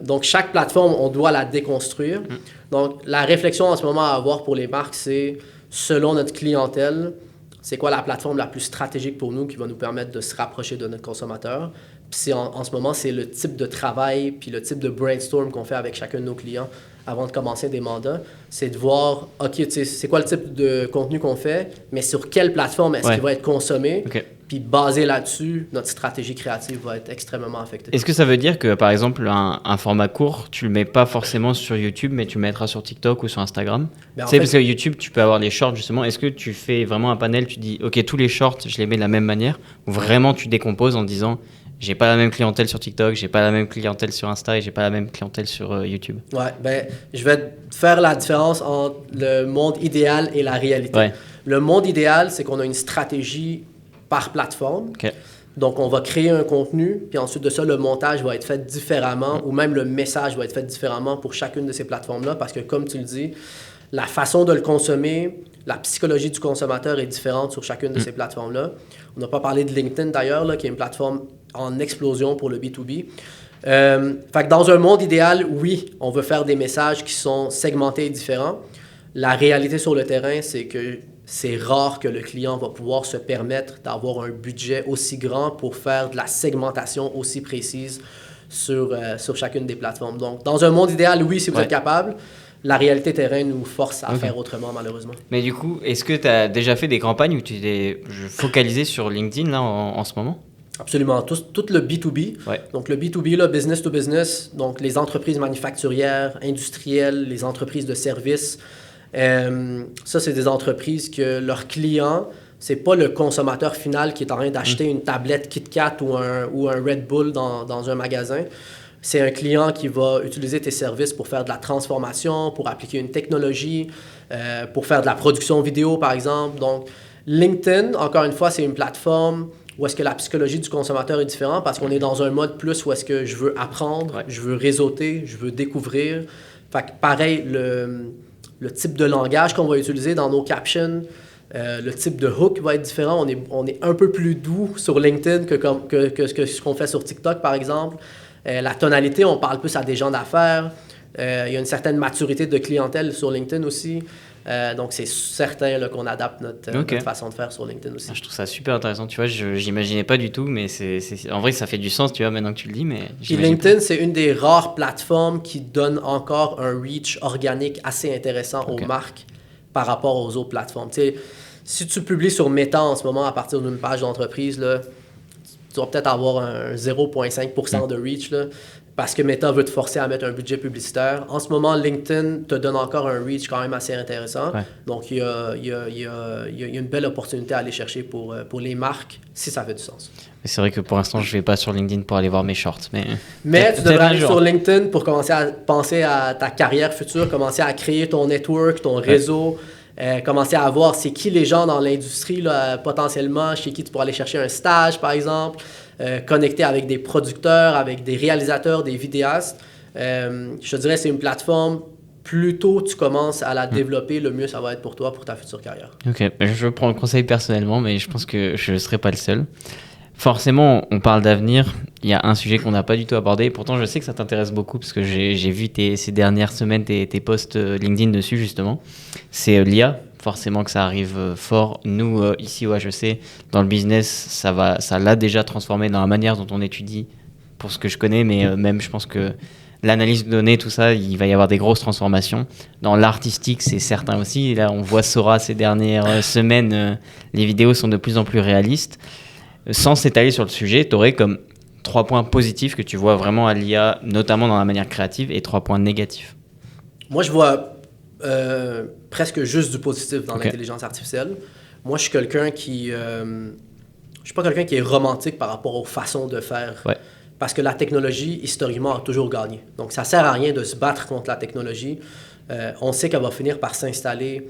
Donc, chaque plateforme, on doit la déconstruire. Donc, la réflexion en ce moment à avoir pour les marques, c'est, selon notre clientèle, c'est quoi la plateforme la plus stratégique pour nous qui va nous permettre de se rapprocher de notre consommateur. Puis en ce moment, c'est le type de travail puis le type de brainstorm qu'on fait avec chacun de nos clients avant de commencer des mandats. C'est de voir, OK, c'est quoi le type de contenu qu'on fait, mais sur quelle plateforme est-ce qu'il va être consommé. Okay. Puis basé là-dessus, notre stratégie créative va être extrêmement affectée. Est-ce que ça veut dire que, par exemple, un format court, tu le mets pas forcément sur YouTube, mais tu le mettras sur TikTok ou sur Instagram? Parce que YouTube, tu peux avoir les shorts, justement. Est-ce que tu fais vraiment un panel, tu dis, OK, tous les shorts, je les mets de la même manière? Ou vraiment, tu décomposes en disant, j'ai pas la même clientèle sur TikTok, j'ai pas la même clientèle sur Insta et j'ai pas la même clientèle sur YouTube? Ouais, je vais faire la différence entre le monde idéal et la réalité. Ouais. Le monde idéal, c'est qu'on a une stratégie par plateforme. Okay. Donc, on va créer un contenu, puis ensuite de ça, le montage va être fait différemment, ou même le message va être fait différemment pour chacune de ces plateformes-là, parce que, comme tu le dis, la façon de le consommer, la psychologie du consommateur est différente sur chacune de ces plateformes-là. On n'a pas parlé de LinkedIn, d'ailleurs, là, qui est une plateforme en explosion pour le B2B. Fait que dans un monde idéal, oui, on veut faire des messages qui sont segmentés et différents. La réalité sur le terrain, c'est que c'est rare que le client va pouvoir se permettre d'avoir un budget aussi grand pour faire de la segmentation aussi précise sur chacune des plateformes. Donc, dans un monde idéal, oui, si vous êtes capable, la réalité terrain nous force à faire autrement, malheureusement. Mais du coup, est-ce que tu as déjà fait des campagnes où tu t'es focalisé sur LinkedIn là, en ce moment? Absolument. Tout le B2B. Ouais. Donc, le B2B, là, business to business, donc les entreprises manufacturières, industrielles, les entreprises de services. Ça, c'est des entreprises que leurs clients, c'est pas le consommateur final qui est en train d'acheter une tablette KitKat ou un Red Bull dans un magasin. C'est un client qui va utiliser tes services pour faire de la transformation, pour appliquer une technologie, pour faire de la production vidéo, par exemple. Donc, LinkedIn, encore une fois, c'est une plateforme où est-ce que la psychologie du consommateur est différente parce qu'on est dans un mode plus où est-ce que je veux apprendre, je veux réseauter, je veux découvrir. Fait que pareil, le type de langage qu'on va utiliser dans nos captions, le type de hook va être différent. On est un peu plus doux sur LinkedIn que ce qu'on fait sur TikTok, par exemple. La tonalité, on parle plus à des gens d'affaires. Il y a une certaine maturité de clientèle sur LinkedIn aussi. Donc, c'est certain là, qu'on adapte notre façon de faire sur LinkedIn aussi. Je trouve ça super intéressant. Tu vois, je n'imaginais pas du tout, mais en vrai, ça fait du sens, tu vois, maintenant que tu le dis. Mais LinkedIn, c'est une des rares plateformes qui donne encore un reach organique assez intéressant aux marques par rapport aux autres plateformes. Tu sais, si tu publies sur Meta en ce moment à partir d'une page d'entreprise, là, tu vas peut-être avoir un 0,5% de reach, là, parce que Meta veut te forcer à mettre un budget publicitaire. En ce moment, LinkedIn te donne encore un reach quand même assez intéressant. Ouais. Donc, il y a une belle opportunité à aller chercher pour les marques, si ça fait du sens. C'est vrai que pour l'instant, je ne vais pas sur LinkedIn pour aller voir mes shorts. Mais tu devrais aller sur LinkedIn pour commencer à penser à ta carrière future, commencer à créer ton network, ton réseau, commencer à voir c'est qui les gens dans l'industrie, là, potentiellement, chez qui tu pourras aller chercher un stage, par exemple. Connecter avec des producteurs, avec des réalisateurs, des vidéastes. Je te dirais c'est une plateforme plus tôt tu commences à la développer, le mieux ça va être pour toi, pour ta future carrière. Ok, je prends le conseil personnellement, mais je pense que je ne serai pas le seul. Forcément, on parle d'avenir. Il y a un sujet qu'on n'a pas du tout abordé. Pourtant, je sais que ça t'intéresse beaucoup parce que j'ai vu ces dernières semaines tes posts LinkedIn dessus, justement. C'est l'IA. Forcément que ça arrive fort. Nous, ici au HEC, dans le business, ça l'a déjà transformé dans la manière dont on étudie, pour ce que je connais, mais même je pense que l'analyse de données, tout ça, il va y avoir des grosses transformations. Dans l'artistique, c'est certain aussi. Et là, on voit Sora ces dernières semaines, les vidéos sont de plus en plus réalistes. Sans s'étaler sur le sujet, tu aurais comme 3 points positifs que tu vois vraiment à l'IA, notamment dans la manière créative, et 3 points négatifs. Moi, je vois presque juste du positif dans l'intelligence artificielle. Moi, je suis quelqu'un qui... je suis pas quelqu'un qui est romantique par rapport aux façons de faire. Ouais. Parce que la technologie, historiquement, a toujours gagné. Donc, ça sert à rien de se battre contre la technologie. On sait qu'elle va finir par s'installer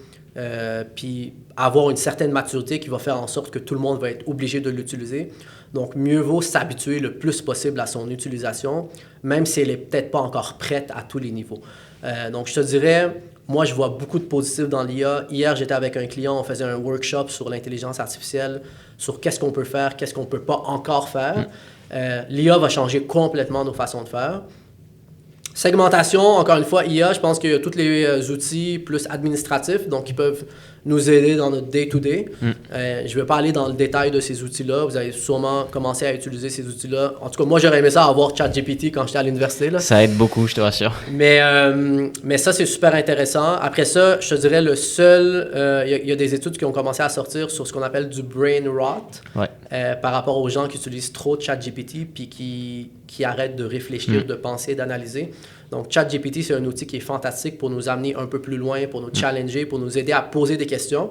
puis avoir une certaine maturité qui va faire en sorte que tout le monde va être obligé de l'utiliser. Donc, mieux vaut s'habituer le plus possible à son utilisation, même si elle n'est peut-être pas encore prête à tous les niveaux. Donc, je te dirais, moi, je vois beaucoup de positifs dans l'IA. Hier, j'étais avec un client, on faisait un workshop sur l'intelligence artificielle, sur qu'est-ce qu'on peut faire, qu'est-ce qu'on ne peut pas encore faire. L'IA va changer complètement nos façons de faire. Segmentation, encore une fois, IA, je pense qu'il y a tous les outils plus administratifs, donc qui peuvent nous aider dans notre day-to-day. Je ne vais pas aller dans le détail de ces outils-là. Vous allez sûrement commencer à utiliser ces outils-là. En tout cas, moi, j'aurais aimé ça avoir ChatGPT quand j'étais à l'université, là. Ça aide beaucoup, je te rassure. Mais ça, c'est super intéressant. Après ça, je te dirais le seul... Il y a des études qui ont commencé à sortir sur ce qu'on appelle du brain rot par rapport aux gens qui utilisent trop ChatGPT puis qui arrêtent de réfléchir, de penser, d'analyser. Donc, ChatGPT, c'est un outil qui est fantastique pour nous amener un peu plus loin, pour nous challenger, pour nous aider à poser des questions.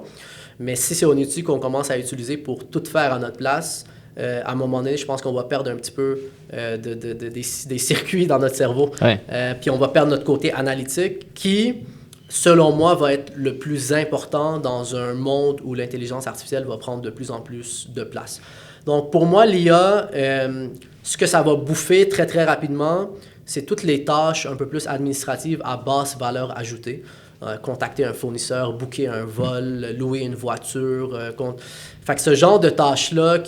Mais si c'est un outil qu'on commence à utiliser pour tout faire à notre place, à un moment donné, je pense qu'on va perdre un petit peu des circuits dans notre cerveau. Puis on va perdre notre côté analytique qui, selon moi, va être le plus important dans un monde où l'intelligence artificielle va prendre de plus en plus de place. Donc, pour moi, l'IA, ce que ça va bouffer très, très rapidement, c'est toutes les tâches un peu plus administratives à basse valeur ajoutée. Contacter un fournisseur, booker un vol, louer une voiture. Fait que ce genre de tâches-là,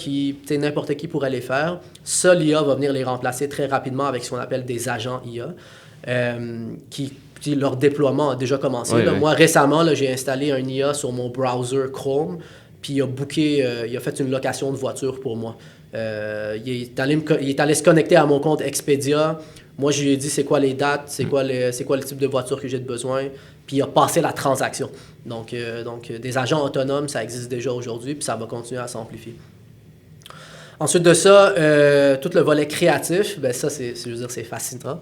n'importe qui pourrait les faire, ça, l'IA va venir les remplacer très rapidement avec ce qu'on appelle des agents IA, qui leur déploiement a déjà commencé. Moi, récemment, j'ai installé un IA sur mon browser Chrome, puis il a fait une location de voiture pour moi. Il est allé se connecter à mon compte Expedia. Moi, je lui ai dit c'est quoi les dates, c'est quoi le type de voiture que j'ai de besoin, puis il a passé la transaction. Donc des agents autonomes, ça existe déjà aujourd'hui, puis ça va continuer à s'amplifier. Ensuite de ça, tout le volet créatif, ça, c'est fascinant.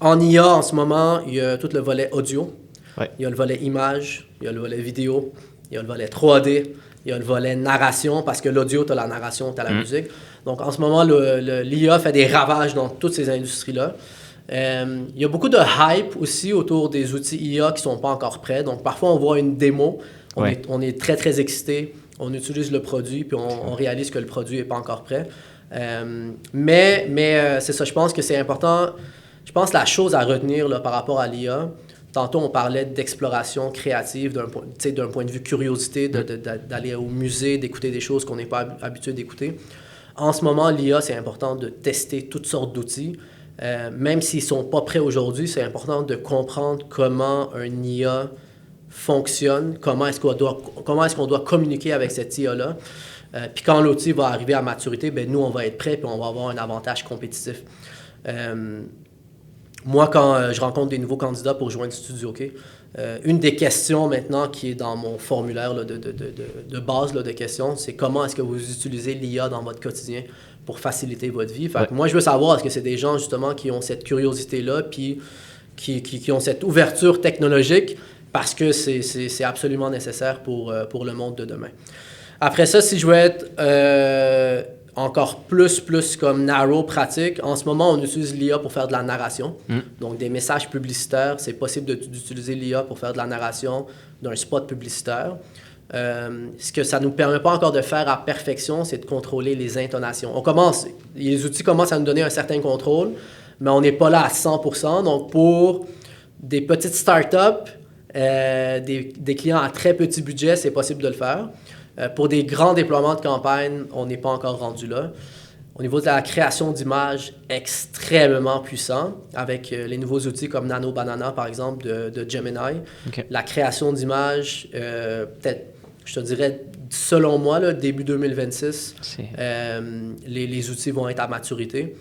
En IA, en ce moment, il y a tout le volet audio, il y a le volet image, il y a le volet vidéo, il y a le volet 3D, il y a le volet narration, parce que l'audio, tu as la narration, tu as la musique. Donc, en ce moment, l'IA fait des ravages dans toutes ces industries-là. Il y a beaucoup de hype aussi autour des outils IA qui ne sont pas encore prêts. Donc, parfois, on voit une démo, on est très, très excité, on utilise le produit, puis on réalise que le produit n'est pas encore prêt. Mais c'est ça, je pense que c'est important. Je pense que la chose à retenir là, par rapport à l'IA, tantôt, on parlait d'exploration créative d'un point de vue curiosité, d'aller au musée, d'écouter des choses qu'on n'est pas habitué d'écouter. En ce moment, l'IA, c'est important de tester toutes sortes d'outils. Même s'ils ne sont pas prêts aujourd'hui, c'est important de comprendre comment un IA fonctionne, comment est-ce qu'on doit communiquer avec cette IA-là. Puis quand l'outil va arriver à maturité, nous, on va être prêts et on va avoir un avantage compétitif. Moi, quand je rencontre des nouveaux candidats pour joindre Studio OK, une des questions maintenant qui est dans mon formulaire là, de base là, de questions, c'est comment est-ce que vous utilisez l'IA dans votre quotidien pour faciliter votre vie. Fait que moi, je veux savoir, est-ce que c'est des gens justement qui ont cette curiosité-là puis qui ont cette ouverture technologique parce que c'est absolument nécessaire pour le monde de demain. Après ça, si je veux être encore plus comme narrow pratique, en ce moment, on utilise l'IA pour faire de la narration. Donc, des messages publicitaires, c'est possible d'utiliser l'IA pour faire de la narration d'un spot publicitaire. Ce que ça ne nous permet pas encore de faire à perfection, c'est de contrôler les intonations. Les outils commencent à nous donner un certain contrôle, mais on n'est pas là à 100%. Donc, pour Des petites startups, des clients à très petit budget, c'est possible de le faire. Pour des grands déploiements de campagne, on n'est pas encore rendu là. Au niveau de la création d'images, extrêmement puissant, avec les nouveaux outils comme Nano Banana, par exemple, de Gemini. Okay. La création d'images, peut-être, je te dirais, selon moi, là, début 2026, les outils vont être à maturité.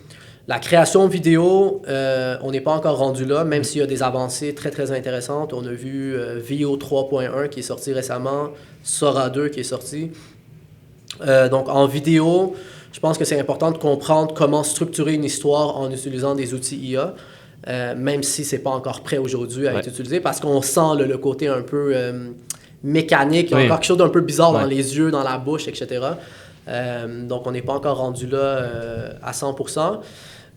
La création vidéo, on n'est pas encore rendu là, même s'il y a des avancées très, très intéressantes. On a vu Veo 3.1 qui est sorti récemment, Sora 2 qui est sorti. Donc, en vidéo, je pense que c'est important de comprendre comment structurer une histoire en utilisant des outils IA, même si ce n'est pas encore prêt aujourd'hui à être utilisé, parce qu'on sent le côté un peu mécanique, il y a encore quelque chose d'un peu bizarre dans les yeux, dans la bouche, etc. Donc, on n'est pas encore rendu là à 100%.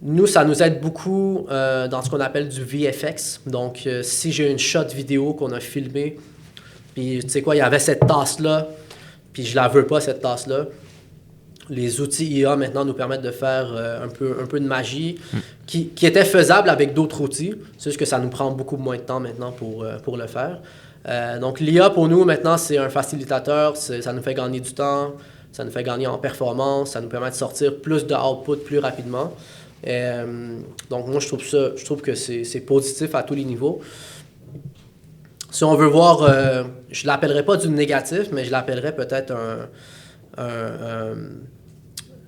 Nous, ça nous aide beaucoup dans ce qu'on appelle du VFX. Donc, si j'ai une shot vidéo qu'on a filmée, puis tu sais quoi, il y avait cette tasse-là, puis je la veux pas, cette tasse-là, les outils IA maintenant nous permettent de faire un peu de magie qui était faisable avec d'autres outils. C'est juste que ça nous prend beaucoup moins de temps maintenant pour le faire. Donc, l'IA, pour nous, maintenant, c'est un facilitateur. Ça nous fait gagner du temps, ça nous fait gagner en performance, ça nous permet de sortir plus de output plus rapidement. Donc, moi, je trouve que c'est positif à tous les niveaux. Si on veut voir, je ne l'appellerais pas du négatif, mais je l'appellerais peut-être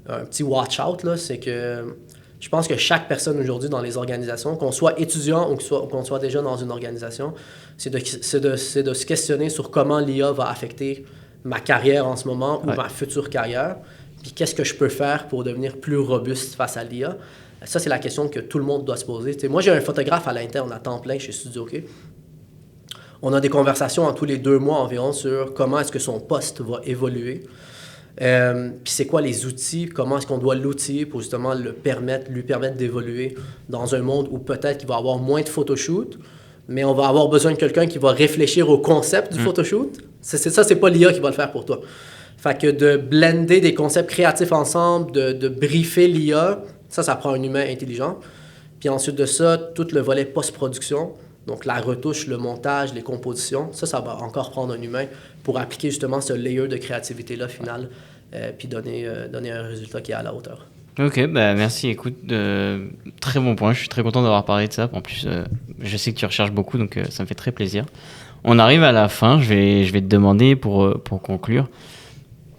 un petit watch-out, là, c'est que je pense que chaque personne aujourd'hui dans les organisations, qu'on soit étudiant ou qu'on soit déjà dans une organisation, c'est de se questionner sur comment l'IA va affecter ma carrière en ce moment ou ma future carrière, puis qu'est-ce que je peux faire pour devenir plus robuste face à l'IA. Ça, c'est la question que tout le monde doit se poser. T'sais, moi, j'ai un photographe à l'interne à temps plein chez Studio OK. On a des conversations en tous les 2 mois environ sur comment est-ce que son poste va évoluer. Puis c'est quoi les outils, comment est-ce qu'on doit l'outiller pour justement lui permettre d'évoluer dans un monde où peut-être qu'il va avoir moins de photoshoot, mais on va avoir besoin de quelqu'un qui va réfléchir au concept du photoshoot. C'est pas l'IA qui va le faire pour toi. Fait que de blender des concepts créatifs ensemble, de briefer l'IA, ça prend un humain intelligent. Puis ensuite de ça, tout le volet post-production, donc la retouche, le montage, les compositions, ça va encore prendre un humain pour appliquer justement ce layer de créativité-là final, puis donner un résultat qui est à la hauteur. Ok, bah merci, écoute, très bon point, je suis très content d'avoir parlé de ça. En plus, je sais que tu recherches beaucoup, donc ça me fait très plaisir. On arrive à la fin, je vais te demander pour conclure,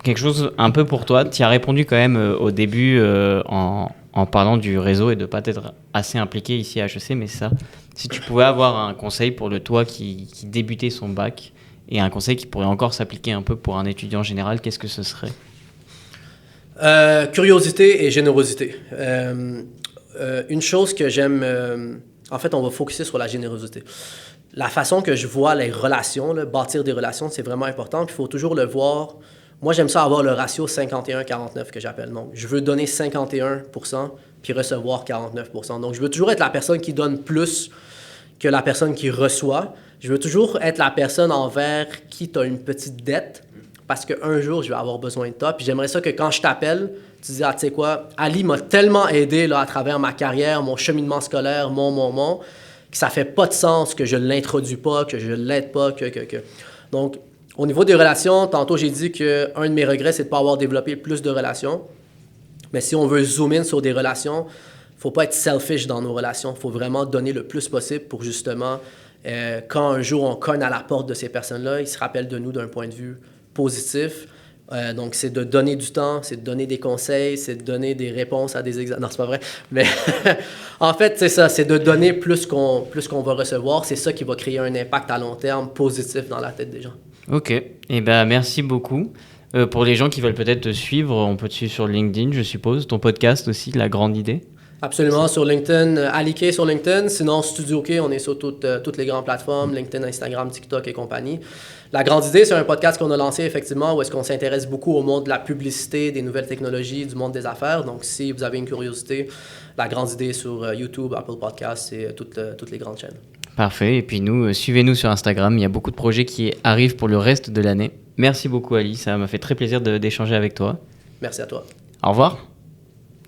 quelque chose un peu pour toi. Tu as répondu quand même au début en parlant du réseau et de ne pas être assez impliqué ici à HEC, mais ça, si tu pouvais avoir un conseil pour le toi qui débutait son bac et un conseil qui pourrait encore s'appliquer un peu pour un étudiant général, qu'est-ce que ce serait ? Curiosité et générosité. Une chose que j'aime... en fait, on va focuser sur la générosité. La façon que je vois les relations, là, bâtir des relations, c'est vraiment important. Puis il faut toujours le voir. Moi, j'aime ça avoir le ratio 51-49 que j'appelle. Donc, je veux donner 51% puis recevoir 49%. Donc, je veux toujours être la personne qui donne plus que la personne qui reçoit. Je veux toujours être la personne envers qui tu as une petite dette parce qu'un jour, je vais avoir besoin de toi. Puis j'aimerais ça que quand je t'appelle, tu dis, ah, tu sais quoi, Ali m'a tellement aidé là, à travers ma carrière, mon cheminement scolaire, que ça fait pas de sens que je ne l'introduis pas, que je ne l'aide pas, que. Donc, au niveau des relations, tantôt j'ai dit qu'un de mes regrets, c'est de ne pas avoir développé plus de relations. Mais si on veut zoom in sur des relations, il ne faut pas être selfish dans nos relations. Il faut vraiment donner le plus possible pour justement, quand un jour on cogne à la porte de ces personnes-là, ils se rappellent de nous d'un point de vue positif. Donc, c'est de donner du temps, c'est de donner des conseils, c'est de donner des réponses à des examens. Non, c'est pas vrai. Mais en fait, c'est ça, c'est de donner plus qu'on va recevoir. C'est ça qui va créer un impact à long terme positif dans la tête des gens. Ok. Eh ben, merci beaucoup. Pour les gens qui veulent peut-être te suivre, on peut te suivre sur LinkedIn, je suppose. Ton podcast aussi, La Grande Idée. Absolument, sur LinkedIn, Ali Kay sur LinkedIn. Sinon, Studio K, on est sur toutes les grandes plateformes, LinkedIn, Instagram, TikTok et compagnie. La Grande Idée, c'est un podcast qu'on a lancé effectivement où est-ce qu'on s'intéresse beaucoup au monde de la publicité, des nouvelles technologies, du monde des affaires. Donc, si vous avez une curiosité, La Grande Idée sur YouTube, Apple Podcasts et toutes les grandes chaînes. Parfait. Et puis nous, suivez-nous sur Instagram. Il y a beaucoup de projets qui arrivent pour le reste de l'année. Merci beaucoup, Ali. Ça m'a fait très plaisir d'échanger avec toi. Merci à toi. Au revoir.